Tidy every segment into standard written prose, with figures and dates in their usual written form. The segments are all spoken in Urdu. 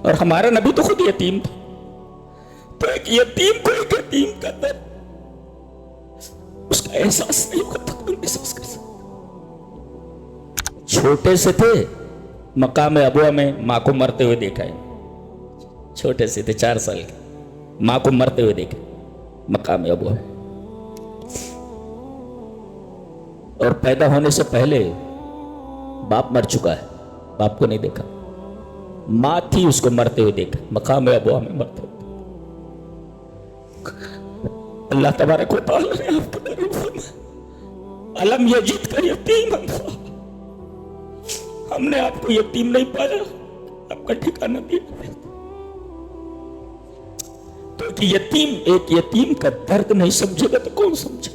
اور ہمارا نبی تو خود یتیم تھا. تو ایک یتیم کو ایک یتیم کا درد اس کا احساس نہیں ہوگا تو کون احساس کر سکتا. چھوٹے سے تھے مقام ابوا میں ماں کو مرتے ہوئے دیکھا ہے. چھوٹے سے تھے 4 سال کے, ماں کو مرتے ہوئے دیکھا مقام ابوا میں. اور پیدا ہونے سے پہلے باپ مر چکا ہے, باپ کو نہیں دیکھا. ماں تھی اس کو مرتے ہوئے دیکھا مقام ابوا میں مرتے ہوئے. اللہ تبارک و تعالی نے آپ کو ضرور فرمایا الم یجد کا یتیما فآویٰ, ہم نے آپ کو یتیم نہیں پایا, آپ کا ٹھکانہ دیا. تو ایک یتیم کا درد نہیں سمجھے گا تو کون سمجھے.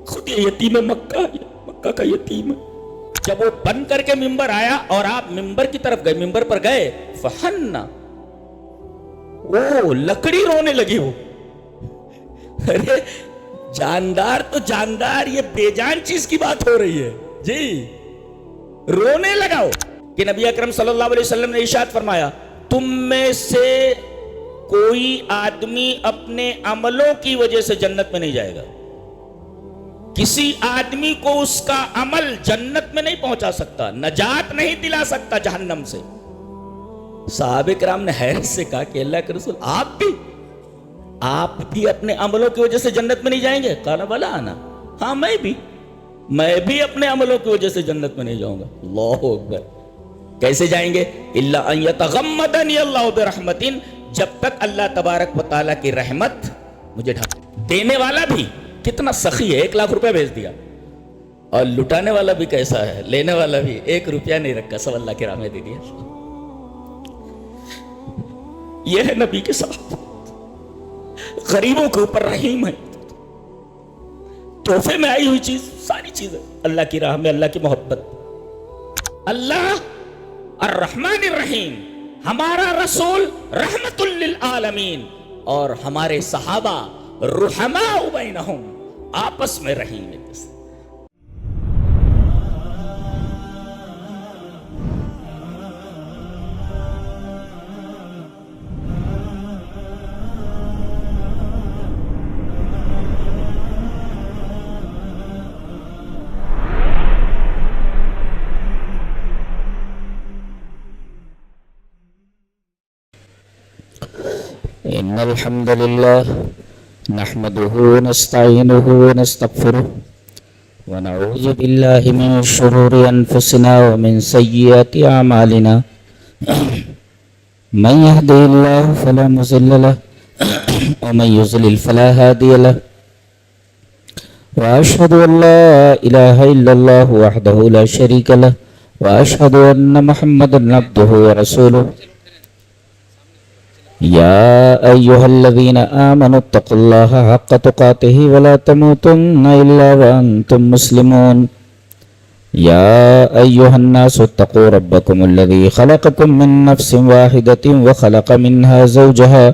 خود یہ یتیم مکہ, مکہ کا یتیم ہے. جب وہ بن کر کے ممبر آیا اور آپ ممبر کی طرف گئے, ممبر پر گئے, فحنا, وہ لکڑی رونے لگی. وہ ارے جاندار تو جاندار, یہ بے جان چیز کی بات ہو رہی ہے جی. رونے لگا کہ نبی اکرم صلی اللہ علیہ وسلم نے ارشاد فرمایا تم میں سے کوئی آدمی اپنے عملوں کی وجہ سے جنت میں نہیں جائے گا. کسی آدمی کو اس کا عمل جنت میں نہیں پہنچا سکتا, نجات نہیں دلا سکتا جہنم سے. صحابہ کرام نے حیرت سے کہا کہ اللہ کے رسول آپ بھی اپنے عملوں کی وجہ سے جنت میں نہیں جائیں گے؟ قال بلا انا, ہاں میں بھی اپنے عملوں کی وجہ سے جنت میں نہیں جاؤں گا. اللہ اکبر. کیسے جائیں گے؟ الا ان یتغمدنی اللہ برحمت, جب تک اللہ تبارک و تعالیٰ کی رحمت مجھے ڈھک. دینے والا بھی کتنا سخی ہے, 1 لاکھ روپے بھیج دیا. اور لٹانے والا بھی کیسا ہے, لینے والا بھی 1 روپیہ نہیں رکھا, سب اللہ کی راہ میں دے دیا. یہ ہے نبی کے ساتھ, غریبوں کے اوپر رحیم ہے. تحفے میں آئی ہوئی چیز ساری چیزیں اللہ کی راہ میں, اللہ کی محبت. اللہ الرحمن الرحیم, ہمارا رسول رحمت للعالمین, اور ہمارے صحابہ رحماء بینہم, آپس میں رحیم ہے. إن الحمد لله نحمده ونستعينه ونستغفره ونعوذ بالله من شرور أنفسنا ومن سيئات أعمالنا من يهده الله فلا مضل له ومن يضلل فلا هادي له وأشهد أن لا إله إلا الله وحده لا شريك له وأشهد أن محمدا عبده ورسوله يا أيها الذين آمنوا اتقوا الله حق تقاته ولا تموتن إلا وأنتم مسلمون يا أيها الناس اتقوا ربكم الذي خلقكم من نفس واحدة وخلق منها زوجها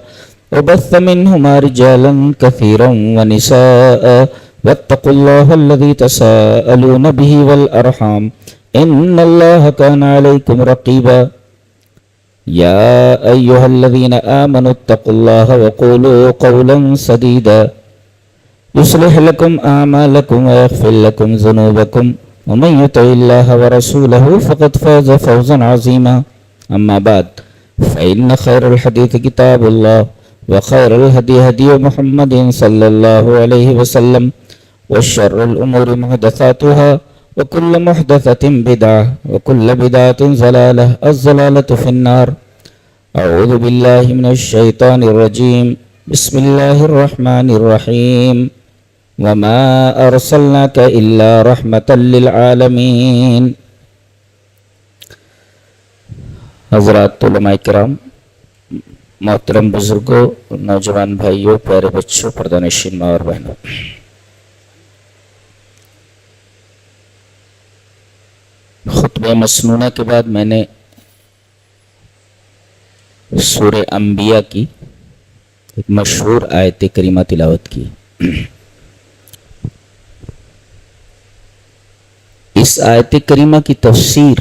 وبث منهما رجالا كثيرا ونساء واتقوا الله الذي تساءلون به والأرحام إن الله كان عليكم رقيبا يا أيها الذين آمنوا اتقوا الله وقولوا قولا سديدا يصلح لكم أعمالكم ويغفر لكم ذنوبكم ومن يطع الله ورسوله فقد فاز فوزا عظيما أما بعد فإن خير الحديث كتاب الله وخير الهدي هدي محمد صلى الله عليه وسلم وشر الأمور محدثاتها وكل محدثة بدعة وكل بدعة ضلالة الضلالة في النار. أعوذ بالله من الشيطان الرجيم. بسم الله الرحمن الرحيم. وما أرسلناك إلا رحمة للعالمين. حضرات علماء کرام، محترم بزرگوں، نوجوان بھائیوں، پیارے بچوں، پردہ نشین ماں اور بہنوں، خطبہ مسنونہ کے بعد میں نے سورہ انبیاء کی ایک مشہور آیت کریمہ تلاوت کی. اس آیت کریمہ کی تفسیر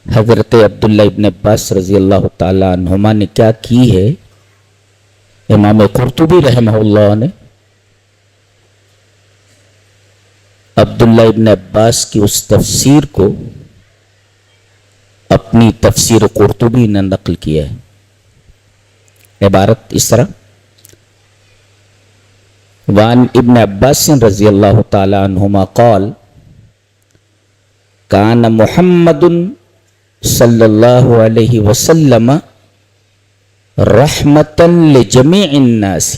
حضرت عبداللہ ابن عباس رضی اللہ تعالیٰ عنہما نے کیا کی ہے، امام قرطبی رحمہ اللہ نے عبداللہ ابن عباس کی اس تفسیر کو اپنی تفسیر قرطبی نے نقل کیا ہے۔ عبارت اس طرح: وعن ابن عباس رضی اللہ تعالی عنہما قال کان محمد صلی اللہ علیہ وسلم رحمتا لجمیع الناس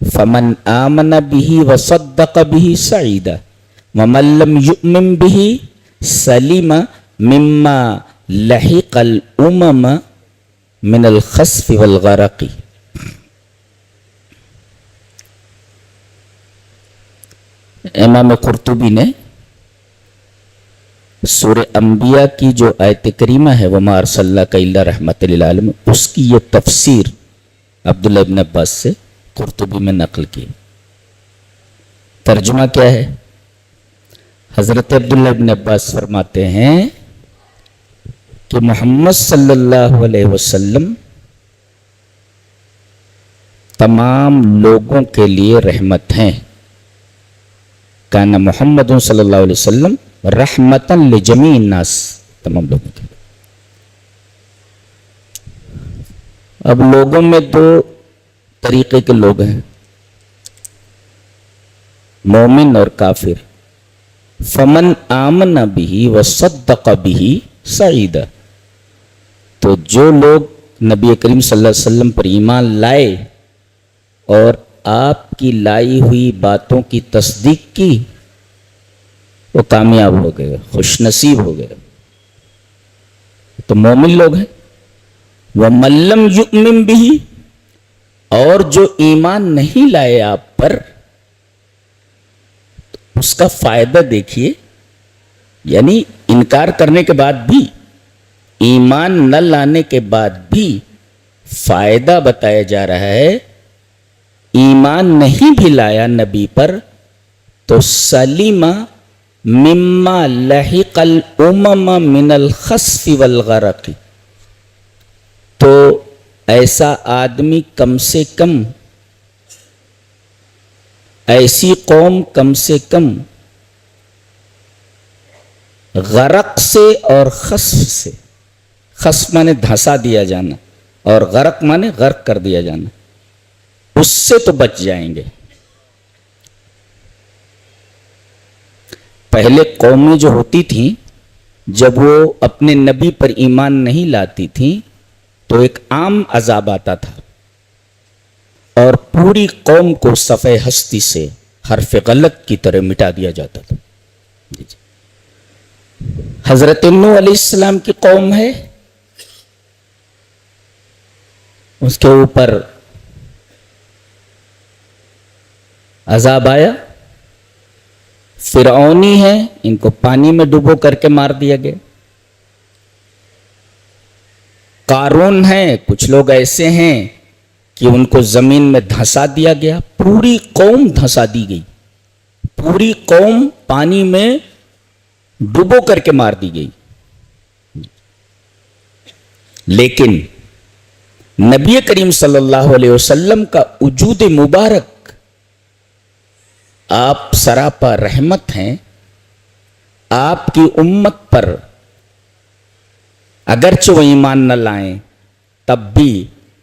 فمن آمن به وصدق به سعید ومن لم یؤمن به سلم مما لحق الامم من الخسف والغرق۔ امام قرطبی نے سورہ انبیاء کی جو آیت کریمہ ہے وَمَا أَرْسَلْنَاكَ إِلَّا رَحْمَةً لِلْعَالَمِينَ، اس کی یہ تفسیر عبداللہ ابن عباس سے قرطبی میں نقل کی۔ ترجمہ کیا ہے؟ حضرت عبداللہ ابن عباس فرماتے ہیں کہ محمد صلی اللہ علیہ وسلم تمام لوگوں کے لیے رحمت ہیں۔ کانا محمد صلی اللہ علیہ وسلم رحمتا لجمیع الناس، تمام لوگوں کے لیے۔ اب لوگوں میں دو طریقے کے لوگ ہیں، مومن اور کافر۔ فمن آمن به وصدق به سعید، تو جو لوگ نبی کریم صلی اللہ علیہ وسلم پر ایمان لائے اور آپ کی لائی ہوئی باتوں کی تصدیق کی، وہ کامیاب ہو گئے، خوش نصیب ہو گئے، تو مومن لوگ ہیں۔ وَمَن لَّمْ يُؤْمِن بِهِ، اور جو ایمان نہیں لائے آپ پر، اس کا فائدہ دیکھیے، یعنی انکار کرنے کے بعد بھی، ایمان نہ لانے کے بعد بھی فائدہ بتایا جا رہا ہے۔ ایمان نہیں بھی لایا نبی پر تو سلیم مما لحق الامم من الخسف والغرق، تو ایسا آدمی کم سے کم، ایسی قوم کم سے کم غرق سے اور خسف سے، خسف مانے دھنسا دیا جانا اور غرق مانے غرق کر دیا جانا، اس سے تو بچ جائیں گے۔ پہلے قومیں جو ہوتی تھیں، جب وہ اپنے نبی پر ایمان نہیں لاتی تھیں تو ایک عام عذاب آتا تھا اور پوری قوم کو صفحہ ہستی سے حرف غلط کی طرح مٹا دیا جاتا تھا۔ حضرت نوح علیہ السلام کی قوم ہے، اس کے اوپر عذاب آیا۔ فرعونی ہے، ان کو پانی میں ڈبو کر کے مار دیا گیا۔ قارون ہے، کچھ لوگ ایسے ہیں کہ ان کو زمین میں دھنسا دیا گیا، پوری قوم دھنسا دی گئی، پوری قوم پانی میں ڈبو کر کے مار دی گئی۔ لیکن نبی کریم صلی اللہ علیہ وسلم کا وجود مبارک، آپ سراپا رحمت ہیں، آپ کی امت پر اگرچہ وہ ایمان نہ لائیں تب بھی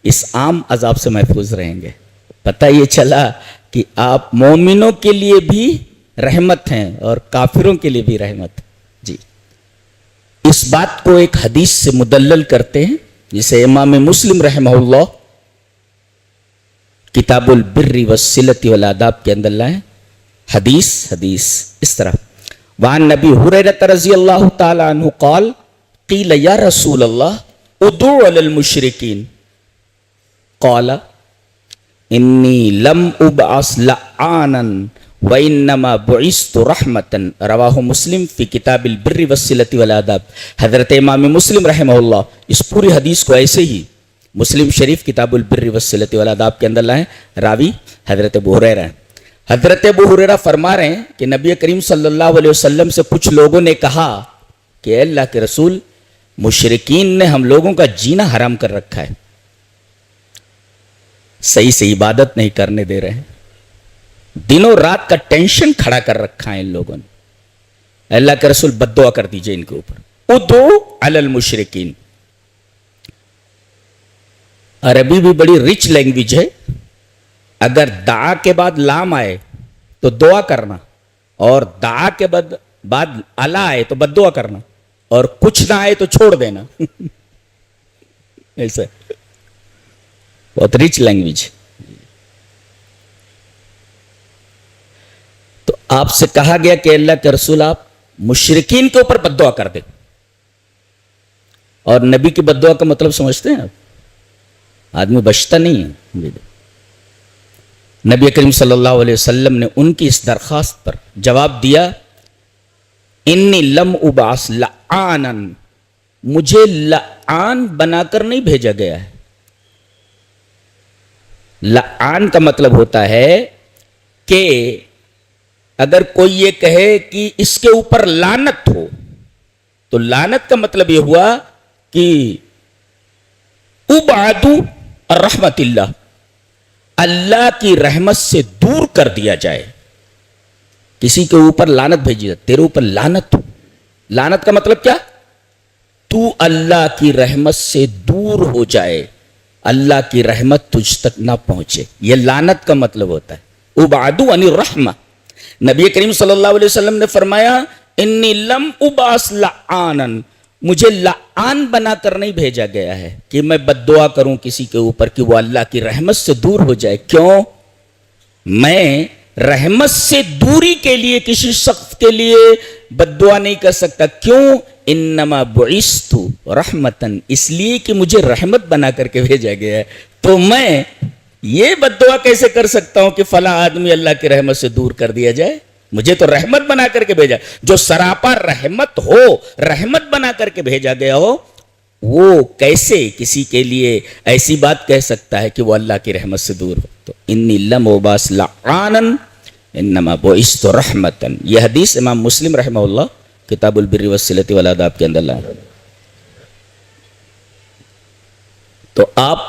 اس عام عذاب سے محفوظ رہیں گے۔ پتہ یہ چلا کہ آپ مومنوں کے لیے بھی رحمت ہیں اور کافروں کے لیے بھی رحمت ہے۔ جی، اس بات کو ایک حدیث سے مدلل کرتے ہیں، جسے امام مسلم رحمہ اللہ کتاب البر والصلۃ والآداب کے اندر لائیں۔ حدیث اس طرح: وعن نبی ہریرہ رضی اللہ تعالی عنہ قال قیل یا رسول اللہ ادعو علی المشرکین قال انی لم ابعث لعانا وانما بعثت رحمتا، رواہ مسلم فی کتاب البر والصلۃ والآداب۔ حضرت امام مسلم رحمہ اللہ اس پوری حدیث کو ایسے ہی مسلم شریف کتاب البر والصلۃ والآداب کے اندر لائیں۔ راوی حضرت ابو ہریرہ ہیں۔ حضرت ابو ہریرہ فرما رہے ہیں کہ نبی کریم صلی اللہ علیہ وسلم سے کچھ لوگوں نے کہا کہ اے اللہ کے رسول، مشرکین نے ہم لوگوں کا جینا حرام کر رکھا ہے، صحیح سے عبادت نہیں کرنے دے رہے ہیں، دنوں رات کا ٹینشن کھڑا کر رکھا ہے ان لوگوں نے۔ اللہ کے رسول بد دعا کر دیجئے ان کے اوپر، ادعو علی المشرکین۔ عربی بھی بڑی رچ لینگویج ہے، اگر دعا کے بعد لام آئے تو دعا کرنا، اور دعا کے بعد الا آئے تو بد دعا کرنا، اور کچھ نہ آئے تو چھوڑ دینا۔ ایسا بہت رچ لینگویج۔ تو آپ سے کہا گیا کہ اللہ کے رسول آپ مشرکین کے اوپر بد دعا کر دیں، اور نبی کی بد دعا کا مطلب سمجھتے ہیں آپ؟ آدمی بچتا نہیں ہے۔ نبی کریم صلی اللہ علیہ وسلم نے ان کی اس درخواست پر جواب دیا، انی لم ابعث لعانا، مجھے لعان بنا کر نہیں بھیجا گیا ہے۔ لعان کا مطلب ہوتا ہے کہ اگر کوئی یہ کہے کہ اس کے اوپر لعنت ہو، تو لعنت کا مطلب یہ ہوا کہ ابعدوا الرحمت اللہ، اللہ کی رحمت سے دور کر دیا جائے۔ کسی کے اوپر لعنت بھیجی جائے، تیرے اوپر لعنت ہو۔ لعنت کا مطلب کیا؟ تو اللہ کی رحمت سے دور ہو جائے، اللہ کی رحمت تجھ تک نہ پہنچے، یہ لعنت کا مطلب ہوتا ہے۔ ابعدوا عن الرحمہ۔ نبی کریم صلی اللہ علیہ وسلم نے فرمایا، انی لم ابعث لعانا، مجھے لعان بنا کر نہیں بھیجا گیا ہے کہ میں بد دعا کروں کسی کے اوپر کہ وہ اللہ کی رحمت سے دور ہو جائے۔ کیوں؟ میں رحمت سے دوری کے لیے کسی شخص کے لیے بد دعا نہیں کر سکتا۔ کیوں؟ انما بعثت رحمتن، اس لیے کہ مجھے رحمت بنا کر کے بھیجا گیا ہے، تو میں یہ بد دعا کیسے کر سکتا ہوں کہ فلاں آدمی اللہ کی رحمت سے دور کر دیا جائے؟ مجھے تو رحمت بنا کر کے بھیجا، جو سراپا رحمت ہو، رحمت بنا کر کے بھیجا گیا ہو، وہ کیسے کسی کے لیے ایسی بات کہہ سکتا ہے کہ وہ اللہ کی رحمت سے دور ہو؟ تو انی لم ابعث لعانا انما بعثت رحمتا، یہ حدیث امام مسلم رحمہ اللہ کتاب البر والصلۃ والآداب کے اندر لایا۔ تو آپ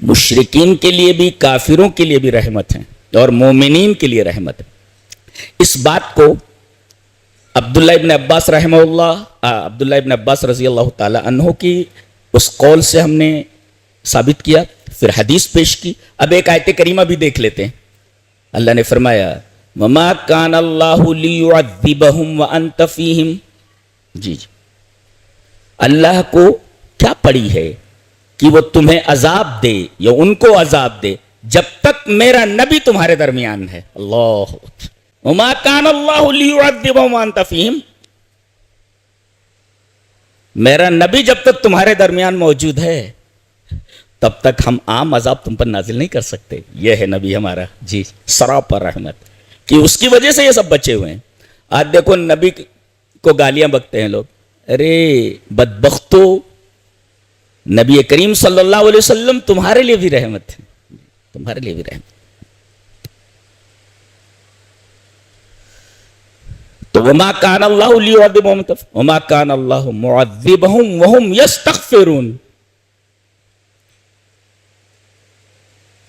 مشرکین کے لیے بھی، کافروں کے لیے بھی رحمت ہیں، اور مومنین کے لیے رحمت ہے۔ اس بات کو عبداللہ ابن عباس رحمہ اللہ، عبداللہ ابن عباس رضی اللہ تعالی عنہ کی اس قول سے ہم نے ثابت کیا، پھر حدیث پیش کی۔ اب ایک آیت کریمہ بھی دیکھ لیتے ہیں۔ اللہ نے فرمایا، وَمَا كَانَ اللَّهُ لِيُعَذِّبَهُمْ وَأَنْتَ فِيهِمْ۔ جی اللہ کو کیا پڑی ہے کہ وہ تمہیں عذاب دے یا ان کو عذاب دے جب تک میرا نبی تمہارے درمیان ہے۔ اللہ، وَمَا كَانَ اللَّهُ لِيُعَذِّبَهُمْ وَأَنْتَ فِيهِمْ، میرا نبی جب تک تمہارے درمیان موجود ہے تب تک ہم عام عذاب تم پر نازل نہیں کر سکتے۔ یہ ہے نبی ہمارا، جی سراپا رحمت، کہ اس کی وجہ سے یہ سب بچے ہوئے ہیں۔ آج دیکھو نبی کو گالیاں بکتے ہیں لوگ، ارے بدبختو، نبی کریم صلی اللہ علیہ وسلم تمہارے لیے بھی رحمت ہے، تمہارے لیے بھی رحمت۔ تو وما کان اللہ لیعذبہم وما کان اللہ معذبہم وہم یستغفرون،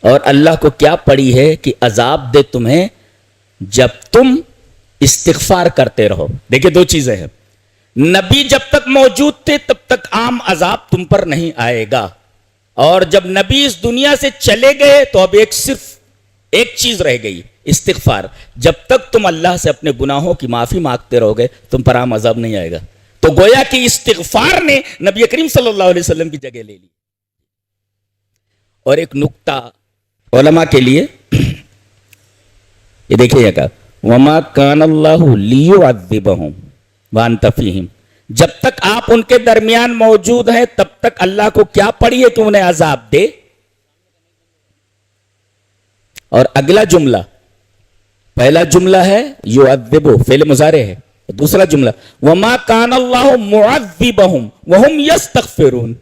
اور اللہ کو کیا پڑی ہے کہ عذاب دے تمہیں جب تم استغفار کرتے رہو۔ دیکھیں دو چیزیں ہیں، نبی جب تک موجود تھے تب تک عام عذاب تم پر نہیں آئے گا، اور جب نبی اس دنیا سے چلے گئے تو اب صرف ایک چیز رہ گئی، استغفار۔ جب تک تم اللہ سے اپنے گناہوں کی معافی مانگتے رہو گے تم پر عام عذاب نہیں آئے گا۔ تو گویا کہ استغفار نے نبی کریم صلی اللہ علیہ وسلم کی جگہ لے لی۔ اور ایک نکتہ علماء کے لیے، یہ دیکھیے گا، وما کان اللہ لیعذبہم وانت فیہم، جب تک آپ ان کے درمیان موجود ہیں تب تک اللہ کو کیا پڑی ہے کہ انہیں عذاب دے۔ اور اگلا جملہ، پہلا جملہ ہے یعذبو، فعل مضارع ہے، دوسرا جملہ وما کان اللہ معذبہم وہم یستغفرون۔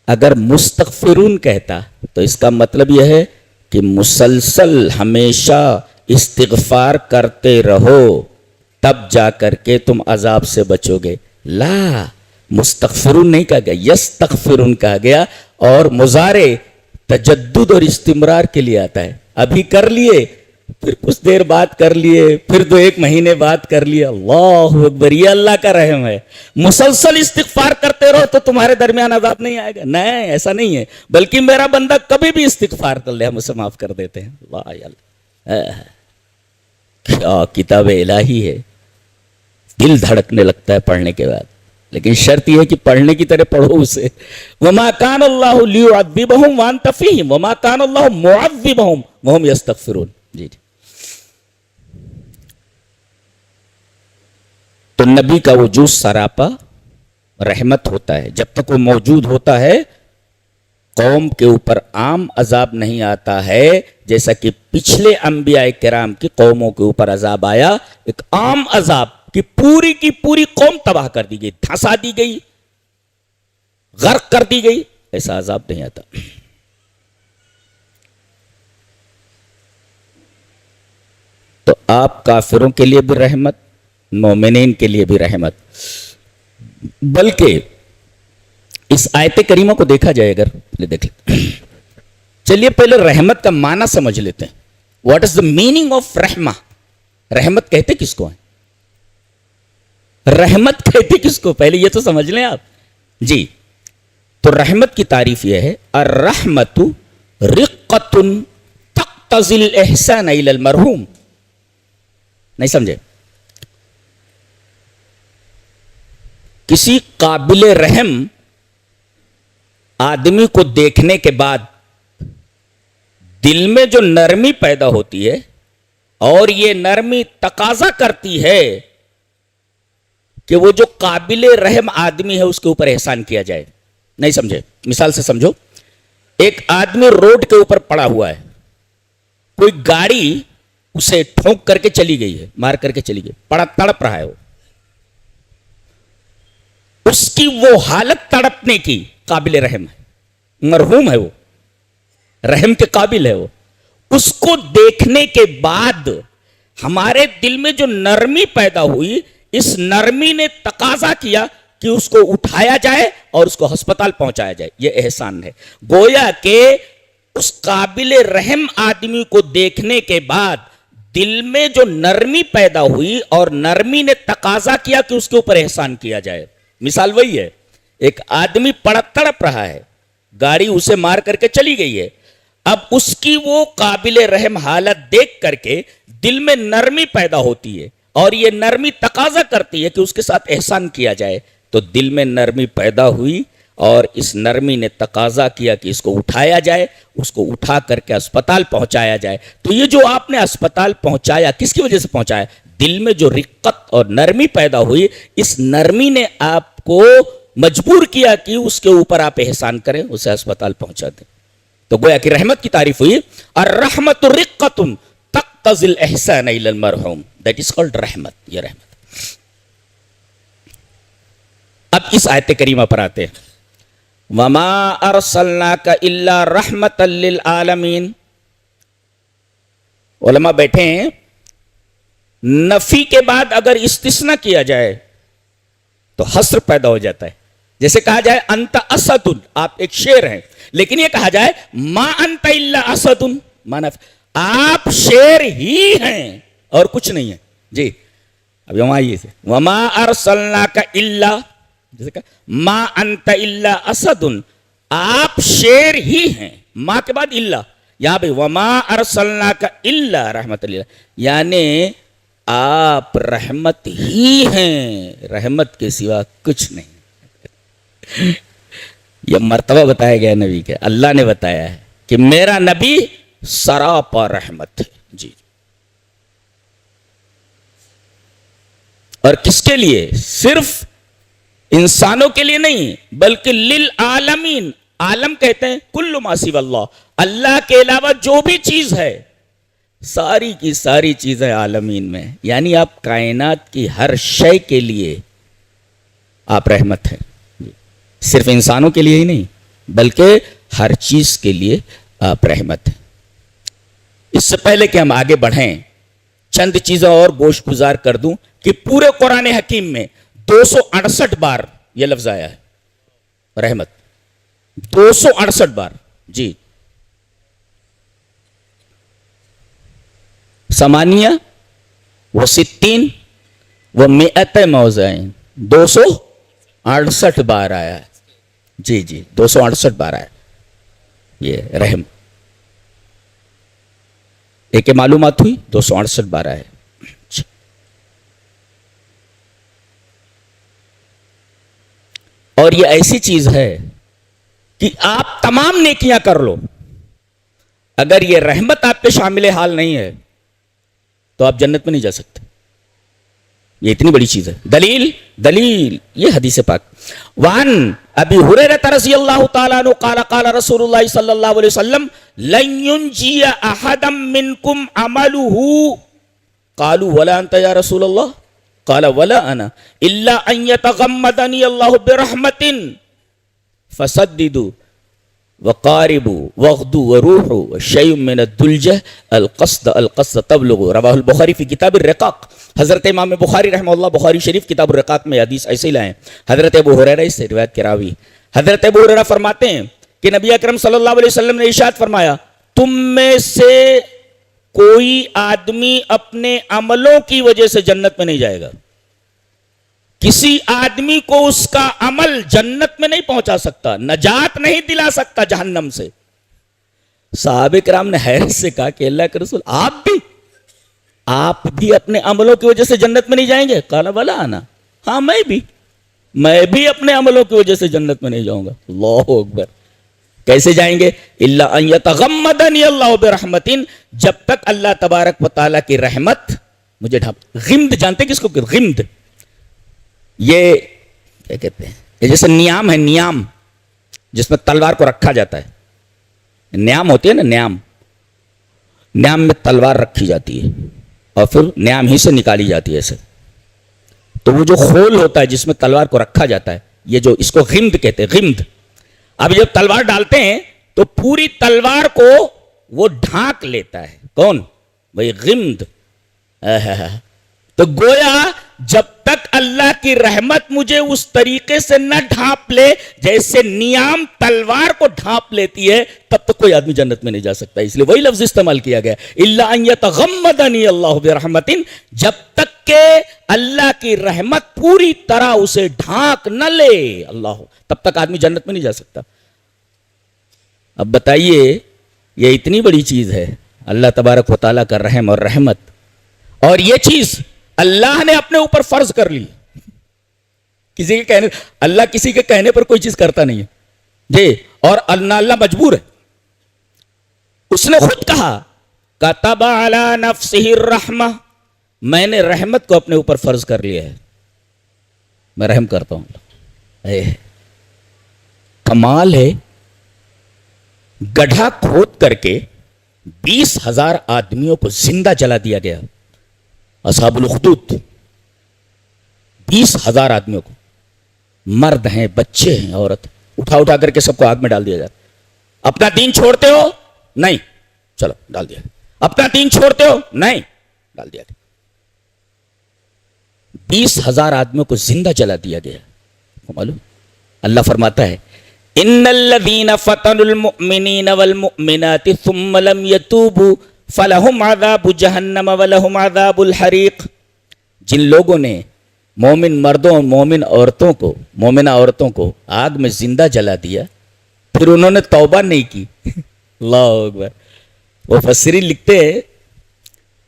اگر مستغفرون کہتا تو اس کا مطلب یہ ہے کہ مسلسل ہمیشہ استغفار کرتے رہو، تب جا کر کے تم عذاب سے بچو گے. لا، مستغفرون نہیں کہا گیا، یستغفرون کہا گیا. اور مضارع تجدد اور استمرار کے لیے آتا ہے. ابھی کر لیے، پھر کچھ دیر بعد کر لیے، پھر 2-1 مہینے بعد کر لیے. اللہ اکبر، یہ اللہ کا رحم ہے. مسلسل استغفار کرتے رہو تو تمہارے درمیان عذاب نہیں آئے گا. نہیں، ایسا نہیں ہے، بلکہ میرا بندہ کبھی بھی استغفار کر لے ہم اسے معاف کر دیتے ہیں. واہ یا اللہ، کیا کتاب الہی ہے. دل دھڑکنے لگتا ہے پڑھنے کے بعد. لیکن شرط یہ ہے کہ پڑھنے کی طرح پڑھو اسے. وما کان اللہ لیعذبہم وانت فیہم وما کان اللہ معذبہم وہم یستغفرون. جی جی. تو نبی کا وجود سراپا رحمت ہوتا ہے. جب تک وہ موجود ہوتا ہے قوم کے اوپر عام عذاب نہیں آتا ہے، جیسا کہ پچھلے انبیاء کرام کی قوموں کے اوپر عذاب آیا. ایک عام عذاب کہ کی پوری قوم تباہ کر دی گئی، دھنسا دی گئی، غرق کر دی گئی. ایسا عذاب نہیں آتا. تو آپ کافروں کے لیے بھی رحمت، مومنین کے لیے بھی رحمت. بلکہ اس آیت کریمہ کو دیکھا جائے، اگر دیکھ لیتے، چلیے پہلے رحمت کا معنی سمجھ لیتے ہیں. What is the meaning of رحمہ؟ رحمت کہتے کس کو ہیں؟ رحمت کہتے کس کو؟ پہلے یہ تو سمجھ لیں آپ. جی، تو رحمت کی تعریف یہ ہے، الرحمت رقۃ تقتضی الاحسان الی المرحوم. نہیں سمجھے؟ کسی قابل رحم آدمی کو دیکھنے کے بعد دل میں جو نرمی پیدا ہوتی ہے، اور یہ نرمی تقاضا کرتی ہے کہ وہ جو قابل رحم آدمی ہے اس کے اوپر احسان کیا جائے. نہیں سمجھے؟ مثال سے سمجھو. ایک آدمی روڈ کے اوپر پڑا ہوا ہے، کوئی گاڑی اسے ٹھونک کر کے چلی گئی ہے، مار کر کے چلی گئی، پڑا تڑپ رہا ہے. وہ اس کی وہ حالت تڑپنے کی قابل رحم ہے، مرحوم ہے، وہ رحم کے قابل ہے. وہ اس کو دیکھنے کے بعد ہمارے دل میں جو نرمی پیدا ہوئی، اس نرمی نے تقاضا کیا کہ اس کو اٹھایا جائے اور اس کو ہسپتال پہنچایا جائے. یہ احسان ہے. گویا کہ اس قابل رحم آدمی کو دیکھنے کے بعد دل میں جو نرمی پیدا ہوئی اور نرمی نے تقاضا کیا کہ اس کے اوپر احسان کیا جائے. مثال وہی ہے، ایک آدمی پڑا تڑپ رہا ہے، گاڑی اسے مار کر کے چلی گئی ہے. اب اس کی وہ قابل رحم حالت دیکھ کر کے دل میں نرمی پیدا ہوتی ہے، اور یہ نرمی تقاضا کرتی ہے کہ اس کے ساتھ احسان کیا جائے. تو دل میں نرمی پیدا ہوئی اور اس نرمی نے تقاضا کیا کہ اس کو اٹھایا جائے، اس کو اٹھا کر کے اسپتال پہنچایا جائے. تو یہ جو آپ نے اسپتال پہنچایا، کس کی وجہ سے پہنچایا؟ دل میں جو رقت اور نرمی پیدا ہوئی، اس نرمی نے آپ کو مجبور کیا کہ اس کے اوپر آپ احسان کریں، اسے اسپتال پہنچا دیں. تو گویا کہ رحمت کی تعریف ہوئی، الرحمت رقۃ تقتضی الاحسان الی المرحوم. دیٹ از کالڈ رحمت. یہ رحمت. اب اس آیت کریمہ پر آتے ہیں. وما ارسلناک الا رحمۃ للعالمین. علماء بیٹھے ہیں، نفی کے بعد اگر استثناء کیا جائے تو حصر پیدا ہو جاتا ہے. جیسے کہا جائے انت اسد، آپ ایک شیر ہیں، لیکن یہ کہا جائے ما انت الا اسد، مانا آپ شیر ہی ہیں اور کچھ نہیں ہے. جی، اب یہاں آئیے سے وما ارسلناک الا، جیسے کہا ما انت الا اسد، آپ شیر ہی ہیں، ما کے بعد الا. یہاں پہ وما ارسلناک الا رحمت للہ، یعنی آپ رحمت ہی ہیں، رحمت کے سوا کچھ نہیں. یہ مرتبہ بتایا گیا نبی کے، اللہ نے بتایا ہے کہ میرا نبی سراپا رحمت ہے. جی، اور کس کے لیے؟ صرف انسانوں کے لیے نہیں، بلکہ للعالمین. عالم کہتے ہیں کل ما سوی اللہ، اللہ کے علاوہ جو بھی چیز ہے، ساری کی ساری چیزیں عالمین میں. یعنی آپ کائنات کی ہر شے کے لیے آپ رحمت ہیں. صرف انسانوں کے لیے ہی نہیں، بلکہ ہر چیز کے لیے آپ رحمت ہیں. اس سے پہلے کہ ہم آگے بڑھیں، چند چیزیں اور گوش گزار کر دوں کہ پورے قرآن حکیم میں 268 بار یہ لفظ آیا ہے رحمت، 268 بار. جی ثمانیہ وہ 60 وہ 100 موضعین، 268 بار آیا ہے. جی جی 268 بار آیا یہ رحم. ایک معلومات ہوئی 268 بار آیا. اور یہ ایسی چیز ہے کہ آپ تمام نیکیاں کر لو، اگر یہ رحمت آپ کے شامل حال نہیں ہے تو آپ جنت میں نہیں جا سکتے. یہ اتنی بڑی چیز ہے. دلیل یہ حدیث پاک. وان ابی ہریرہ رضی اللہ تعالی عنہ قال قال رسول اللہ صلی اللہ علیہ وسلم لن ينجي احدا منکم عمله قالوا ولا انت یا رسول اللہ قال ولا انا الا ان يتغمدني الله برحمة فسددوا وقاربوا واغدوا وروحوا والشيء من الدلجة القصد تبلغ. رواہ البخاری فی کتاب الرقاق. حضرت امام بخاری رحمہ اللہ بخاری شریف کتاب الرقاق میں حدیث ایسے ہی لائے. حضرت ابو ہریرہ سے روایت کے راوی حضرت ابو ہریرہ فرماتے ہیں کہ نبی اکرم صلی اللہ علیہ وسلم نے ارشاد فرمایا تم میں سے کوئی آدمی اپنے عملوں کی وجہ سے جنت میں نہیں جائے گا. کسی آدمی کو اس کا عمل جنت میں نہیں پہنچا سکتا، نجات نہیں دلا سکتا جہنم سے. صحابہ کرام نے حیرت سے کہا کہ اللہ کے رسول آپ بھی اپنے عملوں کی وجہ سے جنت میں نہیں جائیں گے؟ قال ولا انا، ہاں میں بھی اپنے عملوں کی وجہ سے جنت میں نہیں جاؤں گا. اللہ اکبر. کیسے جائیں گے؟ الا ان یتغمدنی اللہ برحمت، جب تک اللہ تبارک و تعالیٰ کی رحمت مجھے غمد. جانتے کس کو؟ غمد یہ کیا کہتے ہیں؟ یہ جیسے نیام ہے، نیام جس میں تلوار کو رکھا جاتا ہے. نیام ہوتی ہے نا، نیام میں تلوار رکھی جاتی ہے اور پھر نیام ہی سے نکالی جاتی ہے ایسے. تو وہ جو خول ہوتا ہے جس میں تلوار کو رکھا جاتا ہے، یہ جو اس کو غمد کہتے ہیں، غمد. اب جب تلوار ڈالتے ہیں تو پوری تلوار کو وہ ڈھانک لیتا ہے. کون؟ بھائی غمد. تو گویا جب تک اللہ کی رحمت مجھے اس طریقے سے نہ ڈھانپ لے جیسے نیام تلوار کو ڈھانپ لیتی ہے، تب تک کوئی آدمی جنت میں نہیں جا سکتا. اس لیے وہی لفظ استعمال کیا گیا الا ان یتغمدنی اللہ برحمت، جب تک کہ اللہ کی رحمت پوری طرح اسے ڈھانک نہ لے اللہ، تب تک آدمی جنت میں نہیں جا سکتا. اب بتائیے یہ اتنی بڑی چیز ہے اللہ تبارک و تعالیٰ کا رحم اور رحمت، اور یہ چیز اللہ نے اپنے اوپر فرض کر لی. کسی کے کہنے، اللہ کسی کے کہنے پر کوئی چیز کرتا نہیں ہے جی. اور اللہ مجبور ہے. اس نے خود کہا کتب علی نفسہ الرحمہ، میں نے رحمت کو اپنے اوپر فرض کر لیا ہے، میں رحم کرتا ہوں. کمال ہے، گڑھا کھود کر کے 20,000 آدمیوں کو زندہ جلا دیا گیا. اصحاب الاخدود 20,000 آدمیوں کو، مرد ہیں، بچے ہیں، عورت، اٹھا کر کے سب کو آگ میں ڈال دیا جاتا. اپنا دین چھوڑتے ہو؟ نہیں، چلو ڈال دیا. اپنا دین چھوڑتے ہو؟ نہیں، ڈال دیا. 20,000 آدمیوں کو زندہ جلا دیا گیا. معلوم اللہ فرماتا ہے ان الذين فتنوا المؤمنين والمؤمنات ثم لم يتوبوا فلهم عذاب جہنم ولهم عذاب الحریق. جن لوگوں نے مومن مردوں اور مومن عورتوں کو، مومنہ عورتوں کو آگ میں زندہ جلا دیا، پھر انہوں نے توبہ نہیں کی. اللہ اکبر. وہ مفسرین لکھتے ہیں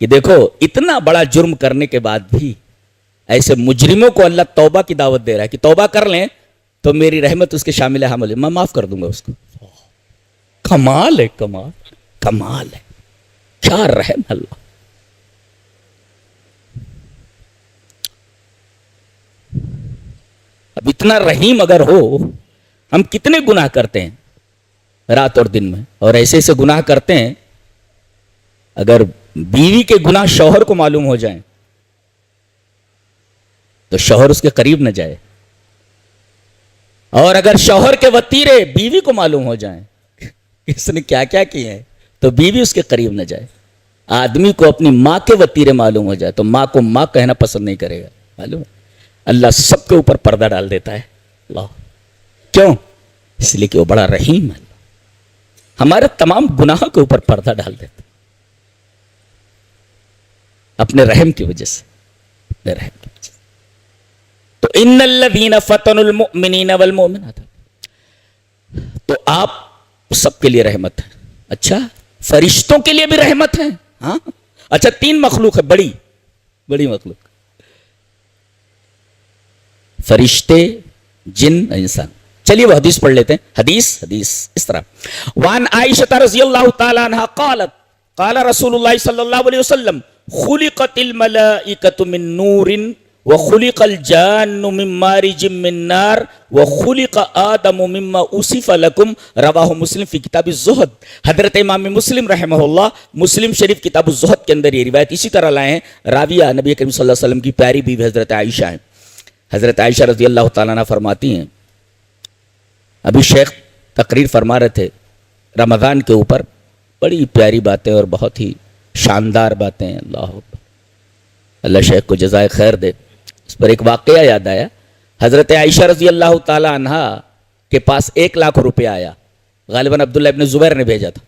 کہ دیکھو اتنا بڑا جرم کرنے کے بعد بھی ایسے مجرموں کو اللہ توبہ کی دعوت دے رہا ہے کہ توبہ کر لیں تو میری رحمت اس کے شامل حمل ہے، میں معاف کر دوں گا اس کو. کمال ہے، کمال ہے، کیا رحم اللہ. اب اتنا رحیم اگر ہو، ہم کتنے گناہ کرتے ہیں رات اور دن میں، اور ایسے ایسے گناہ کرتے ہیں اگر بیوی کے گناہ شوہر کو معلوم ہو جائیں تو شوہر اس کے قریب نہ جائے، اور اگر شوہر کے وتیرے بیوی کو معلوم ہو جائیں کہ اس نے کیا کیا کیے ہیں تو بیوی اس کے قریب نہ جائے. آدمی کو اپنی ماں کے وتیرے معلوم ہو جائے تو ماں کو ماں کہنا پسند نہیں کرے گا. معلوم ہے اللہ سب کے اوپر پردہ ڈال دیتا ہے. اللہ کیوں؟ اس لیے کہ وہ بڑا رحیم ہے. ہمارے تمام گناہوں کے اوپر پردہ ڈال دیتا اپنے رحم کی وجہ سے. اپنے رحم کی وجہ سے. تو ان الذین فتنوا المؤمنین والمؤمنات، تو آپ سب کے لیے رحمت ہے. اچھا فرشتوں کے لیے بھی رحمت ہے. ہاں اچھا 3 مخلوق ہے، بڑی بڑی مخلوق، فرشتے، جن، انسان. چلیے وہ حدیث پڑھ لیتے ہیں. حدیث اس طرح وان عائشہ رضی اللہ تعالی عنہا قالت قال رسول اللہ صلی اللہ علیہ وسلم خلقت الملائکۃ من نور وخلق الجان من مارج من نار وخلق آدم مما اوصف لکم رواہ مسلم فی کتاب الزہد. حضرت امام مسلم رحمہ اللہ مسلم شریف کتاب الزہد کے اندر یہ روایت اسی طرح لائے ہیں. راویہ نبی کریم صلی اللہ علیہ وسلم کی پیاری بیوی حضرت عائشہ ہیں. حضرت عائشہ رضی اللہ تعالیٰ عنہ فرماتی ہیں، ابھی شیخ تقریر فرما رہے تھے رمضان کے اوپر، بڑی پیاری باتیں اور بہت ہی شاندار باتیں. اللہ شیخ کو جزائے خیر دے. اس پر ایک واقعہ یاد آیا. حضرت عائشہ رضی اللہ تعالی عنہ کے پاس 1 لاکھ روپے آیا، غالباً عبداللہ ابن زبیر نے بھیجا تھا.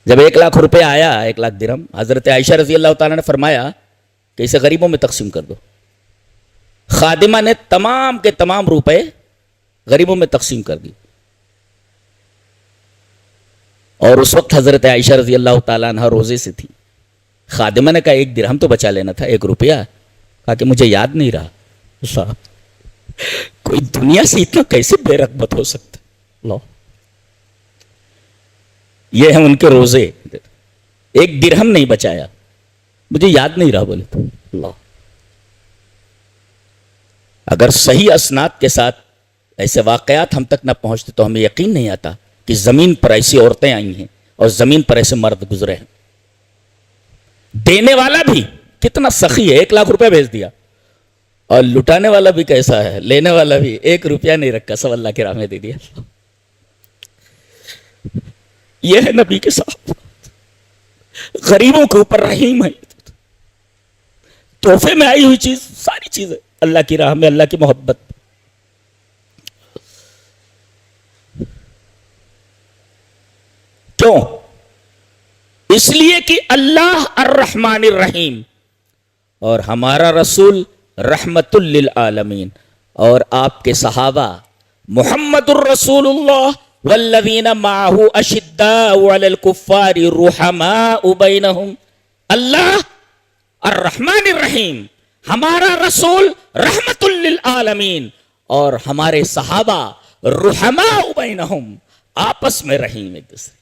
جب 1 لاکھ روپے آیا، 1 لاکھ درہم، حضرت عائشہ رضی اللہ تعالیٰ نے فرمایا کہ اسے غریبوں میں تقسیم کر دو. خادمہ نے تمام کے تمام روپے غریبوں میں تقسیم کر دی. اور اس وقت حضرت عائشہ رضی اللہ تعالیٰ عنہ روزے سے تھی. خادمہ نے کہا 1 درہم تو بچا لینا تھا، 1 روپیہ. کہا کہ مجھے یاد نہیں رہا. کوئی دنیا سے اتنا کیسے بے رغبت ہو سکتا. اللہ یہ ہیں ان کے روزے. 1 درہم نہیں بچایا، مجھے یاد نہیں رہا بولے تو. اللہ اگر صحیح اسناد کے ساتھ ایسے واقعات ہم تک نہ پہنچتے تو ہمیں یقین نہیں آتا کہ زمین پر ایسی عورتیں آئی ہیں اور زمین پر ایسے مرد گزرے ہیں. دینے والا بھی کتنا سخی ہے، 1 لاکھ روپے بھیج دیا. اور لٹانے والا بھی کیسا ہے، لینے والا بھی 1 روپیہ نہیں رکھا، سب اللہ کے راہ میں دے دیا. یہ ہے نبی کے ساتھ، غریبوں کے اوپر رحیم ہے. تحفے میں آئی ہوئی چیز، ساری چیزیں اللہ کی راہ میں، اللہ کی محبت. کیوں؟ اس لیے کہ اللہ الرحمن الرحیم اور ہمارا رسول رحمت للعالمین اور آپ کے صحابہ محمد الرسول اللہ والذین معه اشداء علی الکفار رحماء بینہم. اللہ الرحمن الرحیم، ہمارا رسول رحمت للعالمین اور ہمارے صحابہ رحماء بینہم، آپس میں رحیم، ایک دوسرے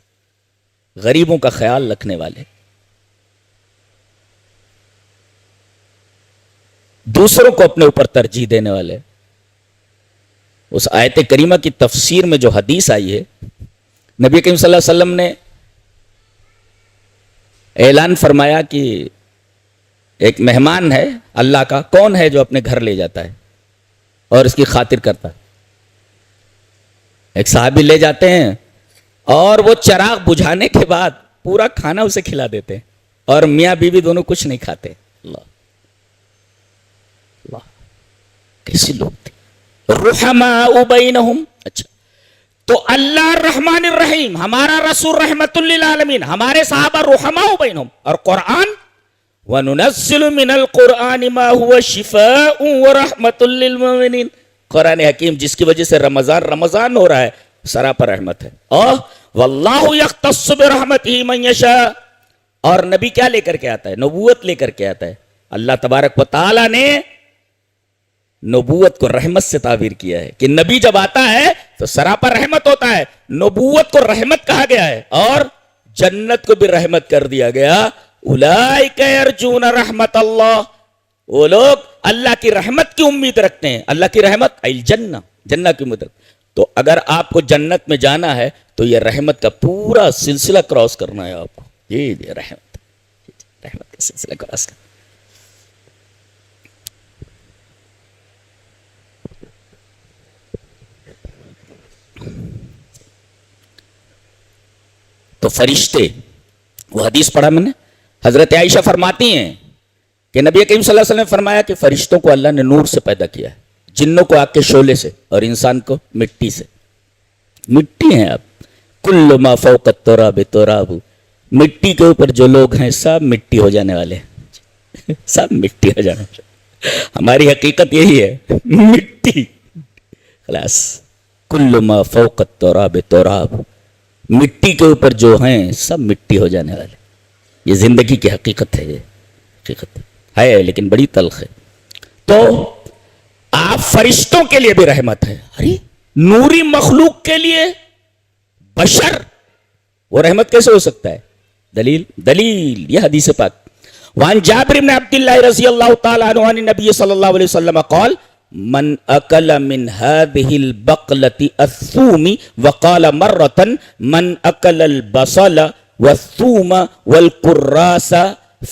غریبوں کا خیال رکھنے والے، دوسروں کو اپنے اوپر ترجیح دینے والے. اس آیت کریمہ کی تفسیر میں جو حدیث آئی ہے، نبی کریم صلی اللہ علیہ وسلم نے اعلان فرمایا کہ ایک مہمان ہے اللہ کا، کون ہے جو اپنے گھر لے جاتا ہے اور اس کی خاطر کرتا ہے. ایک صحابی لے جاتے ہیں اور وہ چراغ بجھانے کے بعد پورا کھانا اسے کھلا دیتے ہیں اور میاں بیوی دونوں کچھ نہیں کھاتے. اللہ اللہ کیسے لوگ تھے، رحماء بینہم. اچھا تو اللہ الرحمن الرحیم، ہمارا رسول رحمت للعالمین، ہمارے صحابہ رحماء بینہم. اور قرآن وَنُنَزِّلُ مِنَ الْقُرْآنِ مَا هُوَ شِفَاءٌ وَرَحْمَةٌ لِّلْمُؤْمِنِينَ. قرآن حکیم جس کی وجہ سے رمضان ہو رہا ہے، سراپا رحمت ہے. اور وَاللَّهُ يَخْتَصُّ بِرَحْمَتِهِ مَن يَشَاءُ. اور نبی کیا لے کر کے آتا ہے؟ نبوت لے کر کے آتا ہے. اللہ تبارک و تعالی نے نبوت کو رحمت سے تعبیر کیا ہے کہ نبی جب آتا ہے تو سراپا رحمت ہوتا ہے. نبوت کو رحمت کہا گیا ہے اور جنت کو بھی رحمت کر دیا گیا. اولئک یرجون رحمت اللہ، وہ لوگ اللہ کی رحمت کی امید رکھتے ہیں. اللہ کی رحمت الجنہ، جنت کی امید رکھتے. تو اگر آپ کو جنت میں جانا ہے تو یہ رحمت کا پورا سلسلہ کراس کرنا ہے آپ کو. یہ رحمت کا سلسلہ کراس کرنا. تو تو فرشتے، وہ حدیث پڑھا میں نے، حضرت عائشہ فرماتی ہیں کہ نبی کریم صلی اللہ علیہ وسلم نے فرمایا کہ فرشتوں کو اللہ نے نور سے پیدا کیا ہے، جنوں کو آگ کے شعلے سے اور انسان کو مٹی سے. مٹی ہیں آپ. کل ما فوق التراب تراب، مٹی کے اوپر جو لوگ ہیں سب مٹی ہو جانے والے ہیں، سب مٹی ہو جانے والے. ہماری حقیقت یہی ہے، مٹی. خلاص. کل ما فوق التراب تراب، مٹی کے اوپر جو ہیں سب مٹی ہو جانے والے. یہ زندگی کی حقیقت ہے، یہ حقیقت ہے لیکن بڑی تلخ ہے. تو آپ فرشتوں کے لیے بھی رحمت ہے. ارے نوری مخلوق کے لیے بشر وہ رحمت کیسے ہو سکتا ہے؟ دلیل یہ حدیث پاک. وعن جابر بن عبد الله رضی اللہ تعالی عنہ عن النبي صلی اللہ علیہ وسلم قال من اکل من هذه البقلة الثوم وقال مرة من اکل البصل والثوم والقراس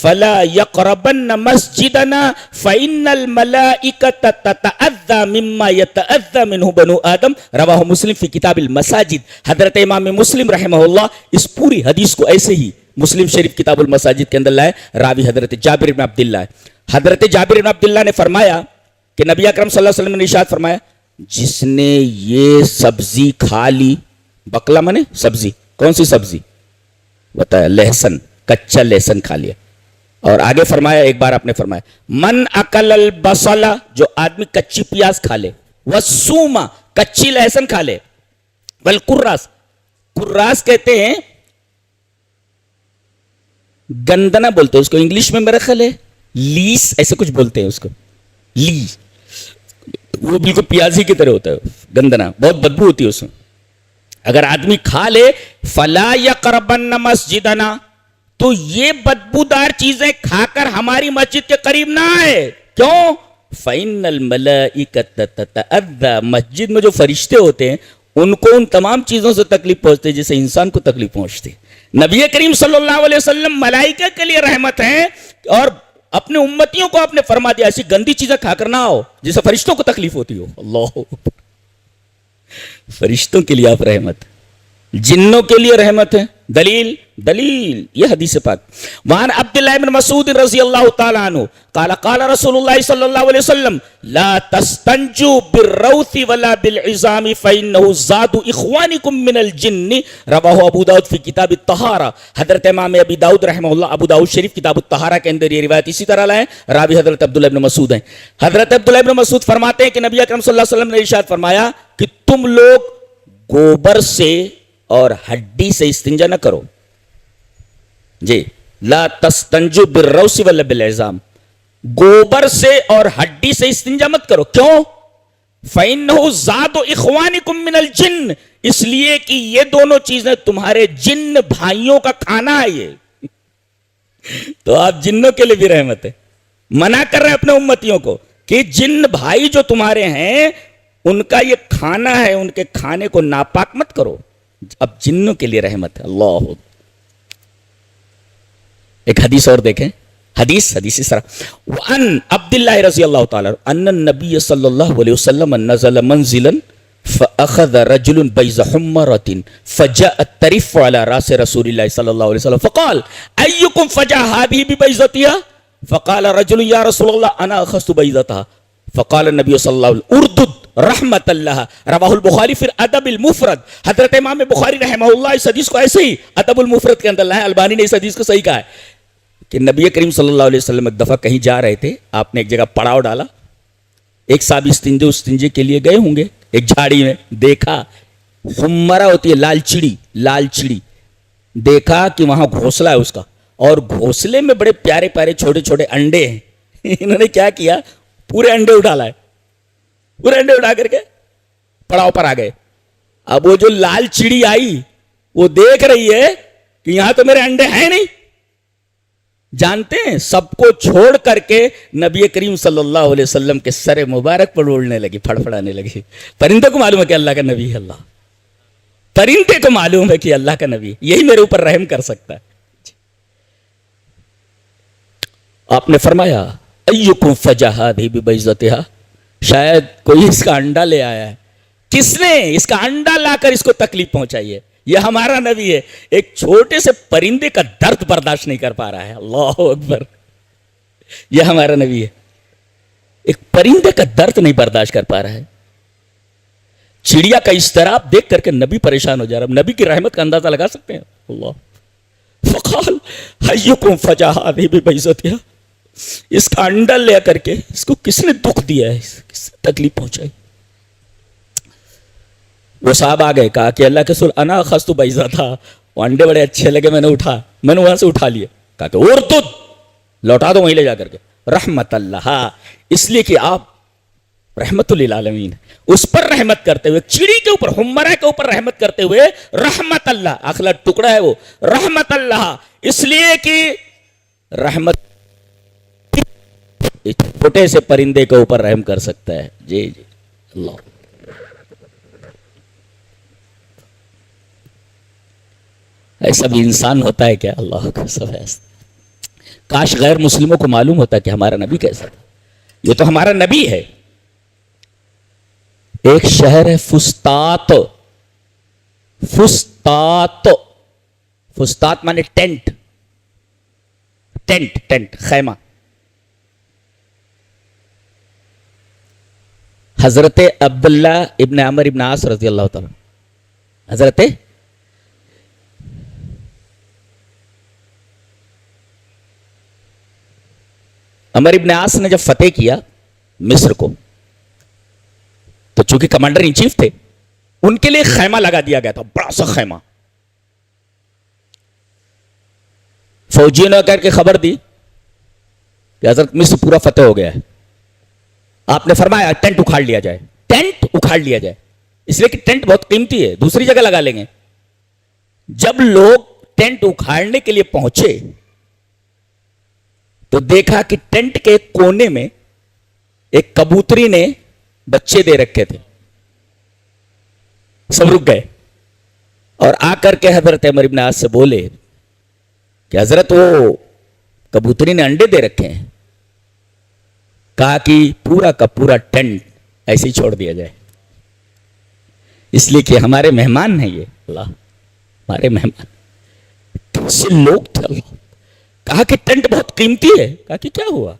فلا يقربن مسجدنا فإن الملائكة تتأذى مما يتأذى منه بنو آدم. رواہ مسلم فی کتاب المساجد. حضرت امام مسلم رحمہ اللہ اس پوری حدیث کو ایسے ہی مسلم شریف کتاب المساجد کے اندر لائے. راوی حضرت جابر بن عبداللہ ہے. حضرت جابر بن عبداللہ نے فرمایا کہ نبی اکرم صلی اللہ علیہ وسلم نے ارشاد فرمایا جس نے یہ سبزی کھا لی، بقلہ منے سبزی، کون سی سبزی بتایا؟ لہسن، کچا لہسن کھا لیا. اور آگے فرمایا، ایک بار آپ نے فرمایا من اکل البصل، جو آدمی کچی پیاز کھا لے، والثوم، کچی لہسن کھا لے، والقراس، قراس کہتے ہیں گندنا بولتے ہیں اس کو، انگلش میں میرا خیال ہے لیس ایسے کچھ بولتے ہیں اس کو، لی، وہ بالکل پیازی کی طرح ہوتا ہے گندنا، بہت بدبو ہوتی ہے اس میں. اگر آدمی کھا لے فلا یقربن مسجدنا، تو یہ بدبودار چیزیں کھا کر ہماری مسجد کے قریب نہ آئے. کیوں؟ فَإِنَّ الْمَلَائِكَةَ تَتَأَذَّى، مسجد میں جو فرشتے ہوتے ہیں ان کو ان تمام چیزوں سے تکلیف پہنچتی ہے جیسے انسان کو تکلیف پہنچتی. نبی کریم صلی اللہ علیہ وسلم ملائکہ کے لیے رحمت ہیں اور اپنے امتیوں کو آپ نے فرما دیا ایسی گندی چیزیں کھا کر نہ آؤ جسے فرشتوں کو تکلیف ہوتی ہو. اللہ، فرشتوں کے لیے آپ رحمت، جنوں کے لیے رحمت ہے. دلیل یہ حدیث پاک. وعن عبداللہ بن مسعود رضی اللہ تعالی عنہ قال قال رسول اللہ صلی اللہ علیہ وسلم لا تستنجوا بالروث ولا بالعظام فإنه زاد اخوانکم من الجن. رواہ ابو داؤد فی کتاب الطہارہ. حضرت امام ابی داؤد رحمہ اللہ ابو داؤد شریف کتاب الطہارہ کے اندر یہ روایت اسی طرح لائے. راوی حضرت عبداللہ بن مسعود ہیں. حضرت عبداللہ بن مسعود فرماتے ہیں کہ نبی اکرم صلی اللہ علیہ وسلم نے ارشاد فرمایا کہ تم لوگ گوبر سے اور ہڈی سے استنجا نہ کرو. جی، لا تستنجوا بالروث ولا بالعظام، گوبر سے اور ہڈی سے استنجا مت کرو. کیوں؟ فإنه زاد اخوانکم من الجن، اس لیے کہ یہ دونوں چیزیں تمہارے جن بھائیوں کا کھانا ہے. یہ تو آپ جنوں کے لیے بھی رحمت ہے. منع کر رہے ہیں اپنے امتیوں کو کہ جن بھائی جو تمہارے ہیں ان کا یہ کھانا ہے، ان کے کھانے کو ناپاک مت کرو. اب جنوں کے لیے رحمت ہے. اللہ، ایک حدیث اور دیکھیں. حدیث اس طرح وان عبداللہ رضی اللہ تعالی ان النبی صلی اللہ علیہ وسلم نزل منزلا فاخذ رجل بیض حمرة فجاءت ترف على راس رسول اللہ صلی اللہ علیہ وسلم فقال ایکم فجا هذه ببیضتها فقال رجل یا رسول اللہ انا اخذت بیضتها فقال النبی صلی اللہ علیہ وسلم اردد رحمت اللہ. رواہ البخاری فی ادب المفرد. حضرت امام بخاری رحمہ اللہ اس حدیث کو ایسے ہی ادب المفرد کے اندر لائے. البانی نے اس حدیث کو صحیح کہا ہے کہ نبی کریم صلی اللہ علیہ وسلم ایک دفعہ کہیں جا رہے تھے، آپ نے ایک جگہ پڑاؤ ڈالا، ایک صاحب استنجے کے لیے گئے ہوں گے ایک جھاڑی میں، دیکھا حمرہ ہوتی ہے لال چڑی، دیکھا کہ وہاں گھونسلہ ہے اس کا، اور گھونسلے میں بڑے پیارے پیارے چھوٹے چھوٹے انڈے ہیں. انہوں نے کیا کیا، پورے انڈے اٹھا لائے، پورے انڈے اٹھا کر کے پڑاؤ پر آ گئے. اب وہ جو لال چڑی آئی وہ دیکھ رہی ہے کہ یہاں تو میرے انڈے ہیں نہیں. جانتے ہیں سب کو چھوڑ کر کے نبی کریم صلی اللہ علیہ وسلم کے سر مبارک پر اڑنے لگی، پھڑپھڑانے لگی. پرندے کو معلوم ہے کہ اللہ کا نبی ہے. اللہ پرندے کو معلوم ہے کہ اللہ کا نبی یہی میرے اوپر رحم کر سکتا ہے. آپ نے فرمایا ایکم فجا هذه ببیضتها، شاید کوئی اس کا انڈا لے آیا ہے. کس نے اس کا انڈا لا کر اس کو تکلیف پہنچائی ہے؟ یہ ہمارا نبی ہے، ایک چھوٹے سے پرندے کا درد برداشت نہیں کر پا رہا ہے. اللہ اکبر. یہ ہمارا نبی ہے، ایک پرندے کا درد نہیں برداشت کر پا رہا ہے. چڑیا کا اضطراب دیکھ کر کے نبی پریشان ہو جا رہا ہے. نبی کی رحمت کا اندازہ لگا سکتے ہیں؟ اللہ. فقال حیکم فجا هذه ببیضتها، اس کا انڈا لے کر کے اس کو کس نے دکھ دیا ہے، کس نے تکلیف پہنچائی. وہ صاحب آ گئے، کہا کہ اللہ کے رسول انا اخذت بیضتها، وہ انڈے بڑے اچھے لگے، میں نے وہاں سے اٹھا لیے. کہا کہ اردد، لوٹا دو وہیں لے جا کر کے. رحمت اللہ، اس لیے کہ آپ رحمت للعالمین، اس پر رحمت کرتے ہوئے، چڑی کے اوپر، ہمرا کے اوپر رحمت کرتے ہوئے رحمت اللہ، اخلا ٹکڑا ہے وہ، رحمت اللہ، اس لیے کہ رحمت چھوٹے سے پرندے کے اوپر رحم کر سکتا ہے. جی جی اللہ. ایسا بھی انسان ہوتا ہے کیا؟ اللہ کا سب ایسا. کاش غیر مسلموں کو معلوم ہوتا کہ ہمارا نبی کیسا تھا. یہ تو ہمارا نبی ہے. ایک شہر ہے فسطاط. فسطاط، فسطاط مانے ٹینٹ، ٹینٹ ٹینٹ خیمہ. حضرت عبداللہ ابن عمر ابن عاص رضی اللہ تعالیٰ، حضرت عمر ابن عاص نے جب فتح کیا مصر کو، تو چونکہ کمانڈر ان چیف تھے، ان کے لیے خیمہ لگا دیا گیا تھا، بڑا سا خیمہ. فوجیوں نے کر کے خبر دی کہ حضرت مصر پورا فتح ہو گیا ہے. آپ نے فرمایا ٹینٹ اکھاڑ لیا جائے، ٹینٹ اکھاڑ لیا جائے، اس لیے کہ ٹینٹ بہت قیمتی ہے، دوسری جگہ لگا لیں گے. جب لوگ ٹینٹ اکھاڑنے کے لیے پہنچے تو دیکھا کہ ٹینٹ کے کونے میں ایک کبوتری نے بچے دے رکھے تھے. سب رک گئے اور آ کر کے حضرت عمر ابن عاص سے بولے کہ حضرت وہ کبوتری نے انڈے دے رکھے ہیں. کہا کہ پورا کا پورا ٹینٹ ایسے ہی چھوڑ دیا جائے، اس لیے کہ ہمارے مہمان ہیں. یہ اللہ ہمارے مہمان کیسے لوگ تھے. اللہ کہا کہ ٹینٹ بہت قیمتی ہے. کہا کہ کیا ہوا،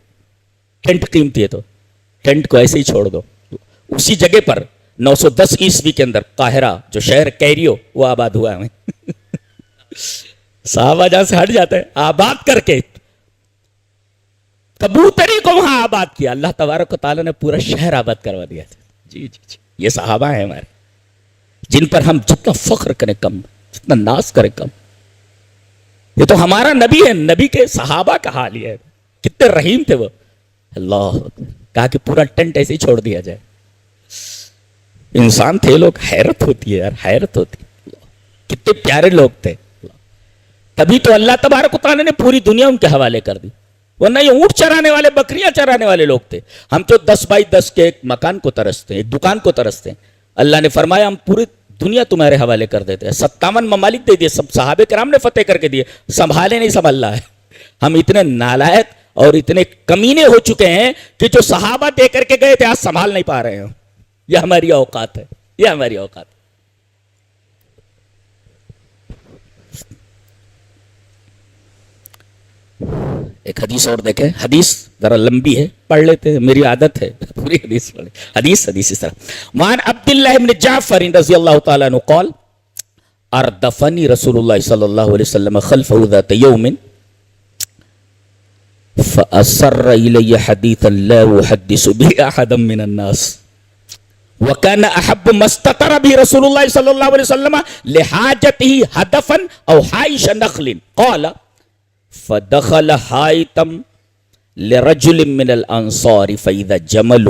ٹینٹ قیمتی ہے تو ٹینٹ کو ایسے ہی چھوڑ دو. اسی جگہ پر 910 عیسوی کے اندر قاہرہ جو شہر کیریو وہ آباد ہوا ہے. صحابہ جہاں سے ہٹ جاتے ہیں آباد کر کے کبوتری کو وہاں آباد کیا. اللہ تبارک و تعالیٰ نے پورا شہر آباد کروا دیا تھا. جی جی جی یہ صحابہ ہیں ہمارے، جن پر ہم جتنا فخر کریں کم، جتنا ناز کریں کم. یہ تو ہمارا نبی ہے. نبی کے صحابہ کا حال یہ ہے، کتنے رحیم تھے وہ. اللہ کہا کہ پورا ٹینٹ ایسے ہی چھوڑ دیا جائے. انسان تھے لوگ، حیرت ہوتی ہے یار، حیرت ہوتی ہے. کتنے پیارے لوگ تھے. تبھی تو اللہ تبارک و تعالیٰ نے پوری دنیا ان کے حوالے کر دی. ورنہ یہ اونٹ چرانے والے، بکریاں چرانے والے لوگ تھے. ہم تو 10 بائی 10 کے ایک مکان کو ترستے ہیں، ایک دکان کو ترستے ہیں. اللہ نے فرمایا ہم پوری دنیا تمہارے حوالے کر دیتے ہیں. 57 ممالک دے دیے، سب صحابہ کرام نے فتح کر کے دیے. سنبھالے نہیں سب اللہ ہے. ہم اتنے نالائق اور اتنے کمینے ہو چکے ہیں کہ جو صحابہ دے کر کے گئے تھے آج سنبھال نہیں پا رہے ہیں. یہ ہماری اوقات ہے، یہ ہماری اوقات ہے. ایک حدیث اور دیکھیں. حدیث ذرا لمبی ہے، پڑھ لیتے ہیں، میری عادت ہے پوری حدیث پڑھیں. حدیث اس طرح. وعن عبداللہ ابن جعفر رضی اللہ تعالیٰ عنہ قال اردفنی رسول اللہ صلی اللہ علیہ وسلم خلفہ ذات یوم فأسر الی حدیثا لا احدث به احدا من الناس وكان احب ما استتر به رسول الله صلى الله عليه وسلم لحاجته هدفا او حائش نخل. قال فدخل حائطا لرجل من الانصار فاذا جمل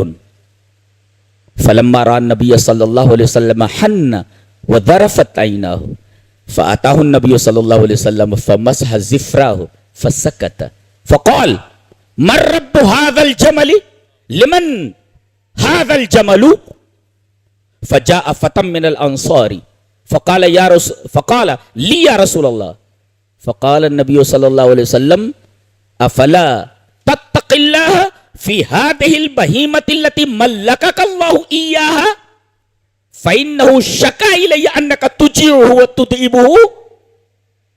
فلما راى النبي صلى الله عليه وسلم حن وذرفت عيناه فاتاه النبي صلى الله عليه وسلم فمسح زفراه فسكت فقال من رب هذا الجمل لمن هذا الجمل فجاء فتى من الانصار فقال لي يا رسول الله فقال النبي صلى الله عليه وسلم افلا تتق الله في هذه البهيمة التي ملكك الله اياها فإنه شكا إلي أنك تجيعه وتطعمه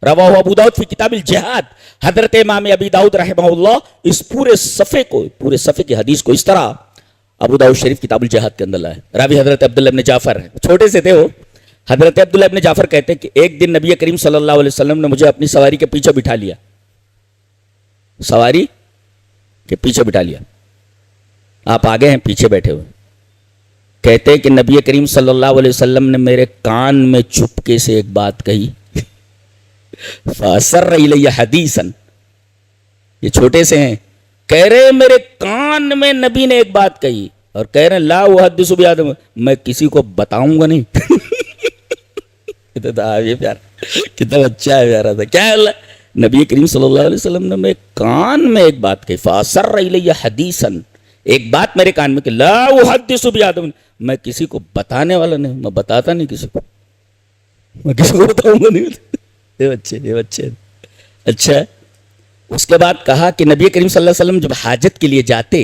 رواہ ابو داؤد فی کتاب الجہاد. حضرت امام ابی داؤد رحمہ اللہ اس پورے صفحے کی حدیث کو اس طرح ابو داؤد شریف کتاب الجہاد کے اندر لائے. راوی حضرت عبداللہ ابن جعفر ہے, چھوٹے سے تھے وہ. حضرت عبداللہ ابن جعفر کہتے ہیں کہ ایک دن نبی کریم صلی اللہ علیہ وسلم نے مجھے اپنی سواری کے پیچھے بٹھا لیا. سواری کے پیچھے بٹھا لیا, آپ آگے ہیں, پیچھے بیٹھے ہوئے. کہتے ہیں کہ نبی کریم صلی اللہ علیہ وسلم نے میرے کان میں چپکے سے ایک بات کہی. فَأَسَرَّ إِلَيَّ حَدِيثًا, یہ چھوٹے سے ہیں, کہہ رہے میرے کان میں نبی نے ایک بات کہی اور کہہ رہے لا احدث بِهَذَا, میں کسی کو بتاؤں گا نہیں. یہ پیار کتنا اچھا ہے, پیارا تھا. کیا اللہ نبی کریم صلی اللہ علیہ وسلم نے میرے کان میں ایک بات کہی. فَأَسَرَّ إِلَيَّ حَدِيثًا, ایک بات میرے کان میں کہ لا احدث بِهَذَا, میں کسی کو بتانے والا نہیں, میں بتاتا نہیں کسی کو, میں کسی کو بتاؤں گا نہیں. یہ بچے اچھا. اس کے بعد کہا کہ نبی کریم صلی اللہ علیہ وسلم جب حاجت کے لیے جاتے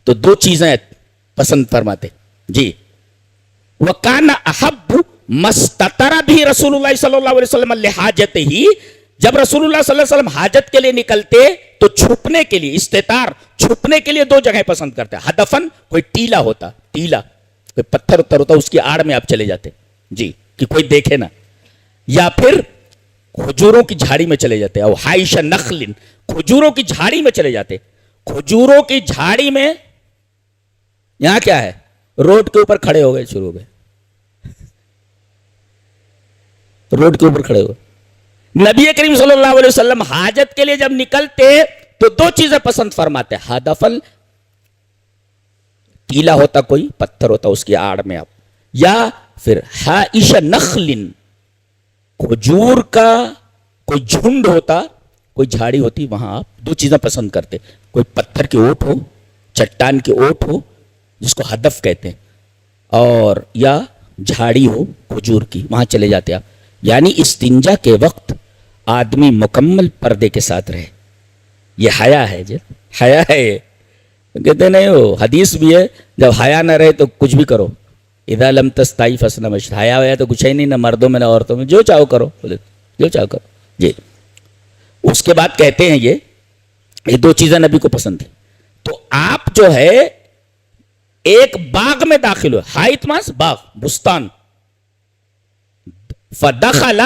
تو دو چیزیں پسند فرماتے. جی, وَكَانَ أَحَبُّ مَسْتَتَرَ بِهِ رسول اللہ صلی اللہ علیہ وسلم لِحَاجَتِهِ, جب رسول اللہ صلی اللہ علیہ وسلم حاجت کے لیے نکلتے تو چھپنے کے لیے, استتار چھپنے کے لیے دو جگہیں پسند کرتے. ہدفن, کوئی ٹیلا ہوتا, ٹیلا کوئی پتھر اتر ہوتا, اس کی آڑ میں آپ چلے جاتے جی کہ کوئی دیکھے نا, یا پھر کھجوروں کی جھاڑی میں چلے جاتے, اور حائش نخل, کھجوروں کی جھاڑی میں چلے جاتے. کھجوروں کی جھاڑی میں یہاں کیا ہے, روڈ کے اوپر کھڑے ہو گئے, شروع ہو گئے, روڈ کے اوپر کھڑے ہوئے. نبی کریم صلی اللہ علیہ وسلم حاجت کے لیے جب نکلتے تو دو چیزیں پسند فرماتے. ہدفل, ٹیلا ہوتا, کوئی پتھر ہوتا اس کی آڑ میں آپ, یا پھر حائش نخل, کھجور کا کوئی جھنڈ ہوتا, کوئی جھاڑی ہوتی, وہاں آپ دو چیزیں پسند کرتے. کوئی پتھر کی اوٹ ہو, چٹان کی اوٹ ہو جس کو ہدف کہتے ہیں, اور یا جھاڑی ہو کھجور کی, وہاں چلے جاتے آپ. یعنی استنجا کے وقت آدمی مکمل پردے کے ساتھ رہے. یہ حیا ہے, جی حیا ہے. یہ کہتے نہیں, وہ حدیث بھی ہے جب حیا نہ رہے تو کچھ بھی کرو. اذا لم تستحی فاصنع ما شئت, حیا ہوا تو کچھ ہے نہیں, نہ مردوں میں نہ عورتوں میں, جو چاہو کرو, جو چاہو کرو. جی, اس کے بعد کہتے ہیں یہ دو چیزیں نبی کو پسند تھی. تو آپ جو ہے ایک باغ میں داخل ہوئے, حائط ماس باغ, بستان. فدخل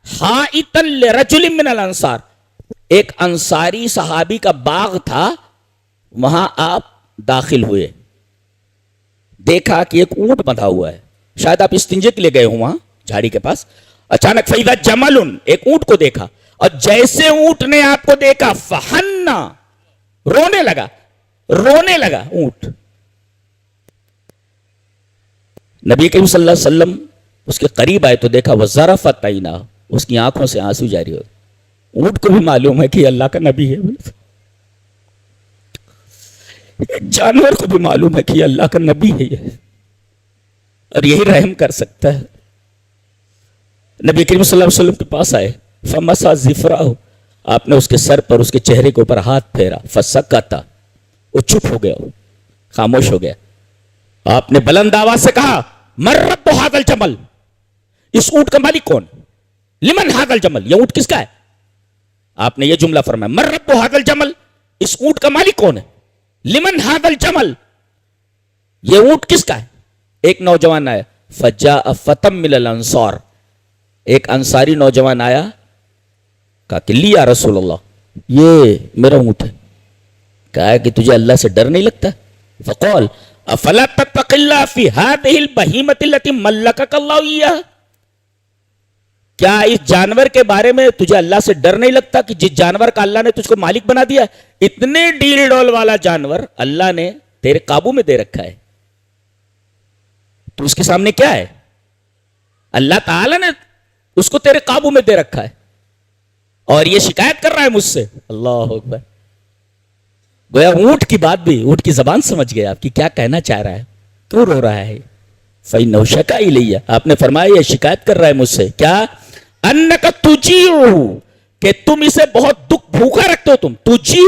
حائطا لرجل من الانصار, ایک انصاری صحابی کا باغ تھا, وہاں آپ داخل ہوئے. دیکھا کہ ایک اونٹ بندھا ہوا ہے, شاید آپ استنجے کے لیے گئے ہوں وہاں جھاڑی کے پاس. اچانک فیضا جمل, ایک اونٹ کو دیکھا, اور جیسے اونٹ نے آپ کو دیکھا فہنا, رونے لگا اونٹ. نبی کریم صلی اللہ علیہ وسلم اس کے قریب آئے تو دیکھا وزرفت عینا, اس کی آنکھوں سے آنسو جاری ہو. اونٹ کو بھی معلوم ہے کہ اللہ کا نبی ہے, جانور کو بھی معلوم ہے کہ یہ اللہ کا نبی ہے اور یہی رحم کر سکتا ہے. نبی کریم صلی اللہ علیہ وسلم کے پاس آئے, فمسا ظفرہ, آپ نے اس کے سر پر, اس کے چہرے کے اوپر ہاتھ پھیرا. فسکتا, وہ چپ ہو گیا, خاموش ہو گیا. آپ نے بلند آواز سے کہا من رب ھذا الجمل, اس اونٹ کا مالک کون, لمن ھذا الجمل, یہ اونٹ کس کا ہے. آپ نے یہ جملہ فرمایا, من رب ھذا الجمل, اس اونٹ کا مالک کون ہے, لمن ھذا الجمل, یہ اونٹ کس کا ہے. ایک نوجوان آیا, فجاء فتى من الانصار, ایک انصاری نوجوان آیا, کہا کہ لیا رسول اللہ, یہ میرا اونٹ ہے. کہا کہ تجھے اللہ سے ڈر نہیں لگتا. فقال افلا تتق اللہ فی هذه البہیمۃ التي ملکک اللہ ایہا, کیا اس جانور کے بارے میں تجھے اللہ سے ڈر نہیں لگتا کہ جس جانور کا اللہ نے تجھ کو مالک بنا دیا, اتنے ڈیل ڈول والا جانور اللہ نے تیرے قابو میں دے رکھا ہے, تو اس کے سامنے کیا ہے, اللہ تعالی نے اس کو تیرے قابو میں دے رکھا ہے, اور یہ شکایت کر رہا ہے مجھ سے. اللہ اکبر. گویا اونٹ کی بات بھی, اونٹ کی زبان سمجھ گیا آپ کی کیا کہنا چاہ رہا ہے, تو رو رہا ہے. فَإِنَّهُ شَكَا إِلَيَّ, آپ نے فرمایا یہ شکایت کر رہا ہے مجھ سے, کیا, أَنَّكَ تُجِيعُ, کہ تم اسے بہت دکھ بھوکا رکھتے ہو. تم تجیع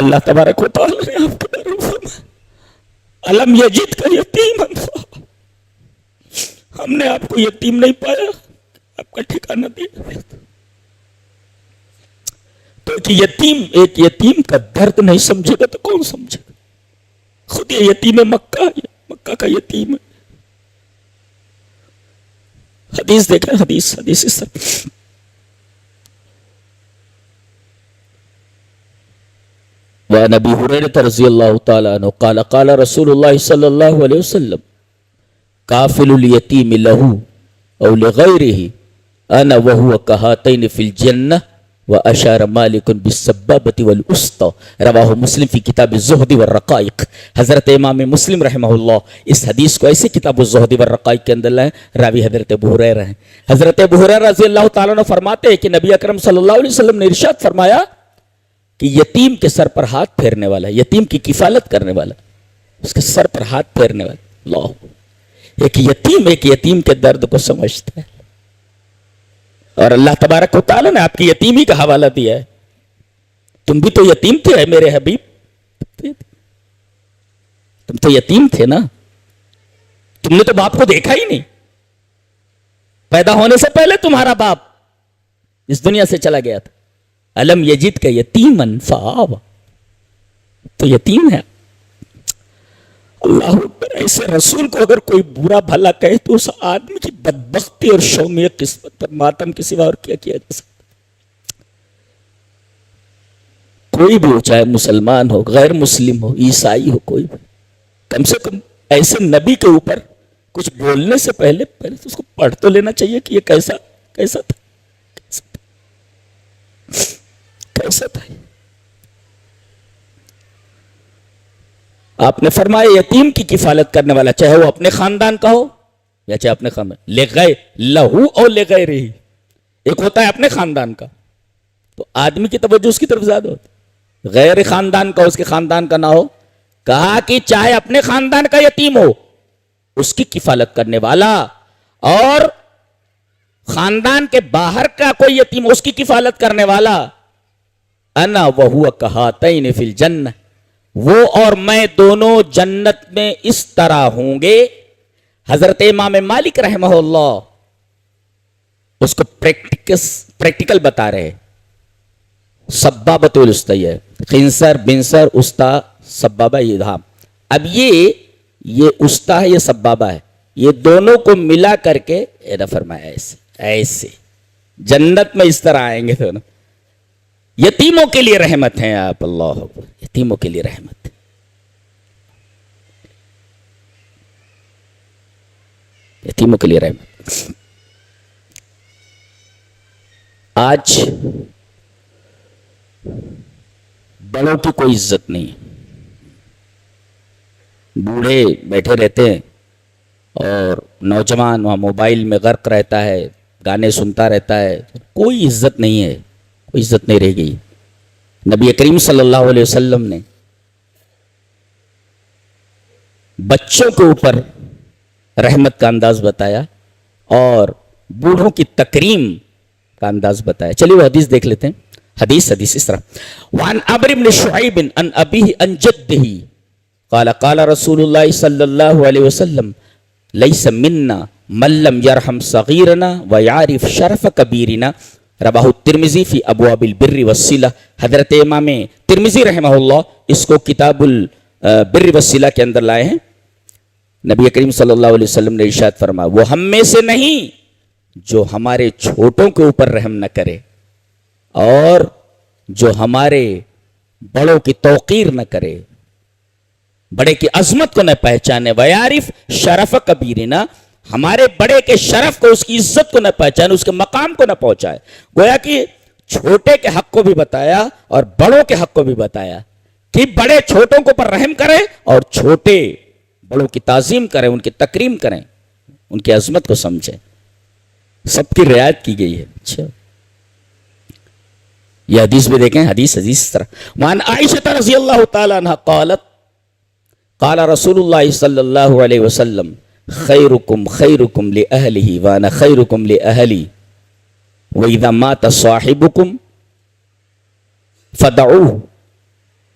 اللہ تبارک و تعالی نے آپ کو ڈر فرمایا الم یجد کا یتیم انفا، ہم نے آپ کو یتیم نہیں پایا، آپ کا ٹھکانہ دیا۔ تو ایک یتیم کا درد نہیں سمجھے گا تو کون سمجھے گا؟ خود یہ یتیم مکہ ہے، مکہ کا یتیم ہے۔ حدیث دیکھیں، حدیث اس طرح وعن ابی ہریرہ رضی اللہ تعالی عنہ قال قال رسول اللہ صلی اللہ علیہ وسلم کافل الیتیم لہ او لغیرہ انا وہو کہاتین فی الجنہ واشار مالک بالسبابۃ والاسطى رواہ مسلم فی کتاب الزہد والرقائق۔ حضرت امام مسلم رحمہ اللہ اس حدیث کو ایسے کتاب الزہد والرقائق کے اندر لائیں، راوی حضرت ابو ہریرہ ہیں۔ حضرت ابو ہریرہ رضی اللہ تعالیٰ عنہ فرماتے ہیں کہ نبی اکرم صلی اللہ علیہ وسلم نے ارشاد فرمایا کہ یتیم کے سر پر ہاتھ پھیرنے والا، یتیم کی کفالت کرنے والا، اس کے سر پر ہاتھ پھیرنے والا، اللہ ایک یتیم کے درد کو سمجھتا ہے، اور اللہ تبارک و تعالیٰ نے آپ کی یتیمی کا حوالہ دیا ہے۔ تم بھی تو یتیم تھے اے میرے حبیب، تم تو یتیم تھے نا، تم نے تو باپ کو دیکھا ہی نہیں، پیدا ہونے سے پہلے تمہارا باپ اس دنیا سے چلا گیا تھا۔ الم یجد کا یتیمن فآویٰ، تو یتیم ہے۔ اللہ اکبر، ایسے رسول کو اگر کوئی برا بھلا کہے تو اس آدمی کی بدبختی اور شومی قسمت پر ماتم کے سوا اور کیا کیا جا سکتا؟ کوئی بھی ہو، چاہے مسلمان ہو، غیر مسلم ہو، عیسائی ہو، کوئی بھی، کم سے کم ایسے نبی کے اوپر کچھ بولنے سے پہلے تو اس کو پڑھ تو لینا چاہیے کہ یہ کیسا تھا، کیسا تھا۔ آپ نے فرمایا یتیم کی کفالت کرنے والا، چاہے وہ اپنے خاندان کا ہو یا چاہے اپنے خاندان، لہو اور لغیرہ، ایک ہوتا ہے اپنے خاندان کا تو آدمی کی توجہ اس کی طرف زیادہ ہوتی، غیر خاندان کا اس کے خاندان کا نہ ہو، کہا کہ چاہے اپنے خاندان کا یتیم ہو اس کی کفالت کرنے والا، اور خاندان کے باہر کا کوئی یتیم اس کی کفالت کرنے والا، انا وہو کہاتین فی الجنہ، وہ اور میں دونوں جنت میں اس طرح ہوں گے۔ حضرت امام مالک رحمہ اللہ اس کو پریکٹیکل بتا رہے، سبابۃ الاسطی ہے، خنصر بنصر استا سبابہ، یہ ہاں، اب یہ استا ہے، یہ سبابہ ہے، یہ دونوں کو ملا کر کے فرمایا ایسے جنت میں اس طرح آئیں گے دونوں۔ یتیموں کے لیے رحمت ہیں آپ، اللہ اکبر، یتیموں کے لیے رحمت، یتیموں کے لیے رحمت۔ آج بڑوں کی کوئی عزت نہیں، بوڑھے بیٹھے رہتے ہیں اور نوجوان وہاں موبائل میں غرق رہتا ہے، گانے سنتا رہتا ہے، کوئی عزت نہیں ہے، کوئی عزت نہیں رہ گئی۔ نبی کریم صلی اللہ علیہ وسلم نے بچوں کے اوپر رحمت کا انداز بتایا اور بوڑھوں کی تکریم کا انداز بتایا۔ چلیے وہ حدیث دیکھ لیتے ہیں۔ حدیث اس طرح، وعن عمرو بن شعیب عن ابیہ عن جدہ قال قال رسول اللہ صلی اللہ علیہ وسلم لیس منا من لم یرحم صغیرنا ویعرف شرف کبیرنا، رواہ الترمذی فی ابواب البر والصلہ۔ حضرت امام ترمذی رحمہ اللہ اس کو کتاب البر والصلہ کے اندر لائے ہیں۔ نبی کریم صلی اللہ علیہ وسلم نے ارشاد فرمایا، وہ ہم میں سے نہیں جو ہمارے چھوٹوں کے اوپر رحم نہ کرے اور جو ہمارے بڑوں کی توقیر نہ کرے، بڑے کی عظمت کو نہ پہچانے، ویعرف شرف کبیرنا، ہمارے بڑے کے شرف کو، اس کی عزت کو نہ پہچانے، اس کے مقام کو نہ پہنچائے۔ گویا کہ چھوٹے کے حق کو بھی بتایا اور بڑوں کے حق کو بھی بتایا کہ بڑے چھوٹوں کو پر رحم کریں اور چھوٹے بڑوں کی تعظیم کریں، ان کی تکریم کریں، ان کی عظمت کو سمجھیں، سب کی رعایت کی گئی ہے۔ اچھا یہ حدیث بھی دیکھیں، حدیث طرح، وعن عائشہ رضی اللہ تعالی عنہ قالت قال رسول اللہ صلی اللہ علیہ وسلم خیرکم خیرکم لأہلہ وانا خیرکم لأہلی وَإِذَا مَاتَ صَاحِبُكُمْ فَدَعُوهُ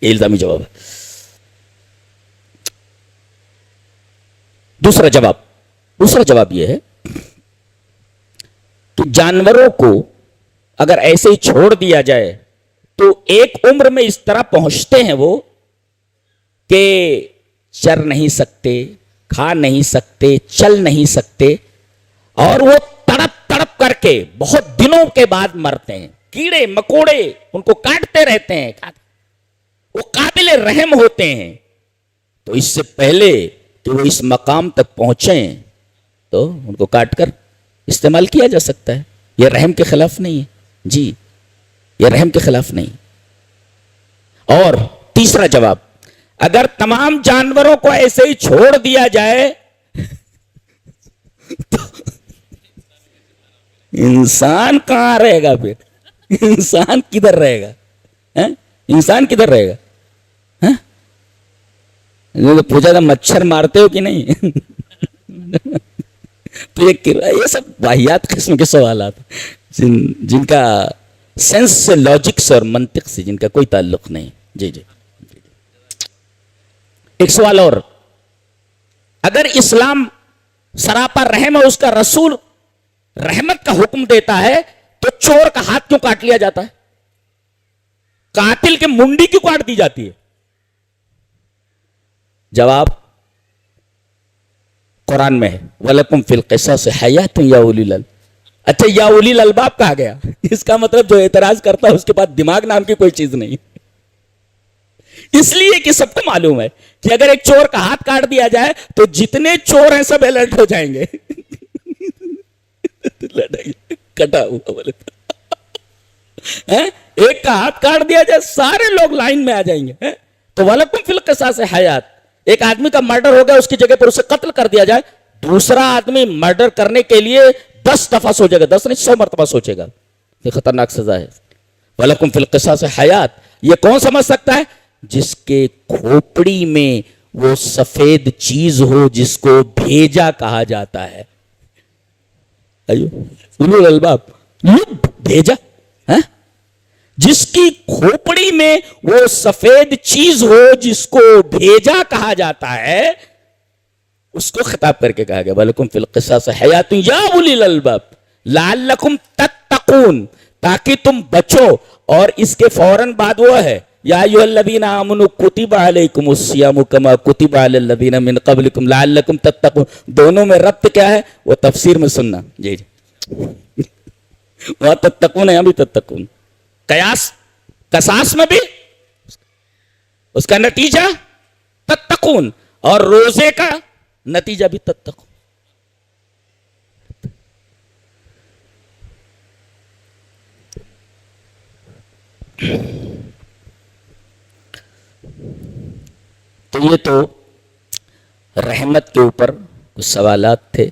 یہ الزامی جواب ہے. دوسرا جواب یہ ہے کہ جانوروں کو اگر ایسے ہی چھوڑ دیا جائے تو ایک عمر میں اس طرح پہنچتے ہیں وہ کہ چر نہیں سکتے, کھا نہیں سکتے, چل نہیں سکتے, اور وہ تڑپ تڑپ کر کے بہت دنوں کے بعد مرتے ہیں. کیڑے مکوڑے ان کو کاٹتے رہتے ہیں, وہ قابل رحم ہوتے ہیں. تو اس سے پہلے کہ وہ اس مقام تک پہنچیں تو ان کو کاٹ کر استعمال کیا جا سکتا ہے. یہ رحم کے خلاف نہیں ہے جی, یہ رحم کے خلاف نہیں. اور تیسرا جواب, اگر تمام جانوروں کو ایسے ہی چھوڑ دیا جائے تو انسان کہاں رہے گا پھر؟ انسان کدھر رہے گا؟ انسان کدھر رہے گا؟ پوچھا تھا مچھر مارتے ہو کہ نہیں؟ تو یہ سب واحیات قسم کے سوالات جن کا سینس سے, لاجک سے اور منطق سے جن کا کوئی تعلق نہیں. جی جی. ایک سوال اور, اگر اسلام سراپا رحم ہے, اس کا رسول رحمت کا حکم دیتا ہے, تو چور کا ہاتھ کیوں کاٹ لیا جاتا ہے؟ قاتل کے منڈی کیوں کاٹ دی جاتی ہے؟ جواب قرآن میں ہے, وَلَكُمْ فِي الْقِصَاصِ حَيَاةٌ يَا أُولِي الْأَلْبَابِ. اچھا, یا اولی الالباب کہا گیا, اس کا مطلب جو اعتراض کرتا ہے اس کے پاس دماغ نام کی کوئی چیز نہیں. اس لیے کہ سب کو معلوم ہے کہ اگر ایک چور کا ہاتھ کاٹ دیا جائے تو جتنے چور ہیں سب الرٹ ہو جائیں گے. کٹا ہوا بولے ایک کا ہاتھ کاٹ دیا جائے سارے لوگ لائن میں آ جائیں گے. تو وَلَكُمْ فِي الْقِصَاصِ حَيَاةٌ, ایک آدمی کا مرڈر ہو گیا, اس کی جگہ پر اسے قتل کر دیا جائے, دوسرا آدمی مرڈر کرنے کے لیے 10 دفعہ سوچے گا, 10 نہیں 100 مرتبہ سوچے گا. یہ خطرناک سزا ہے. وَلَكُمْ فِي الْقِصَاصِ حَيَاةٌ, یہ کون سمجھ سکتا ہے؟ جس کے کھوپڑی میں وہ سفید چیز ہو جس کو بھیجا کہا جاتا ہے. اولو الالباب, بھیجا, جس کی کھوپڑی میں وہ سفید چیز ہو جس کو بھیجا کہا جاتا ہے, اس کو خطاب کر کے کہا گیا وَلَكُمْ فِي الْقِصَاصِ حَيَاةٌ يَا أُولِي الْأَلْبَابِ لَعَلَّكُمْ تَتَّقُونَ, تاکہ تم بچو. اور اس کے فوراً بعد وہ ہے یا ایھا الذین آمنوا کتب علیکم الصیام کما کتب علی الذین من قبلکم لعلکم تتقون. دونوں میں ربط کیا ہے وہ تفسیر میں سننا. جی جی, وہاں تتقون ہے, یہاں بھی تتقون. قصاص میں بھی اس کا نتیجہ تتقون, اور روزے کا نتیجہ بھی تتقون. تو یہ تو رحمت کے اوپر کچھ سوالات تھے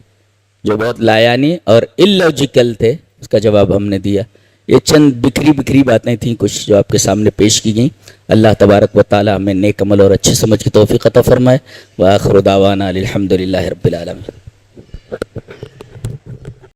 جو بہت لایانی اور اللاجیکل تھے, اس کا جواب ہم نے دیا. یہ چند بکھری باتیں تھیں کچھ جو آپ کے سامنے پیش کی گئیں. اللہ تبارک و تعالی ہمیں نیک عمل اور اچھی سمجھ کی توفیق عطا فرمائے. وآخر دعوانا الحمدللہ رب العالمین.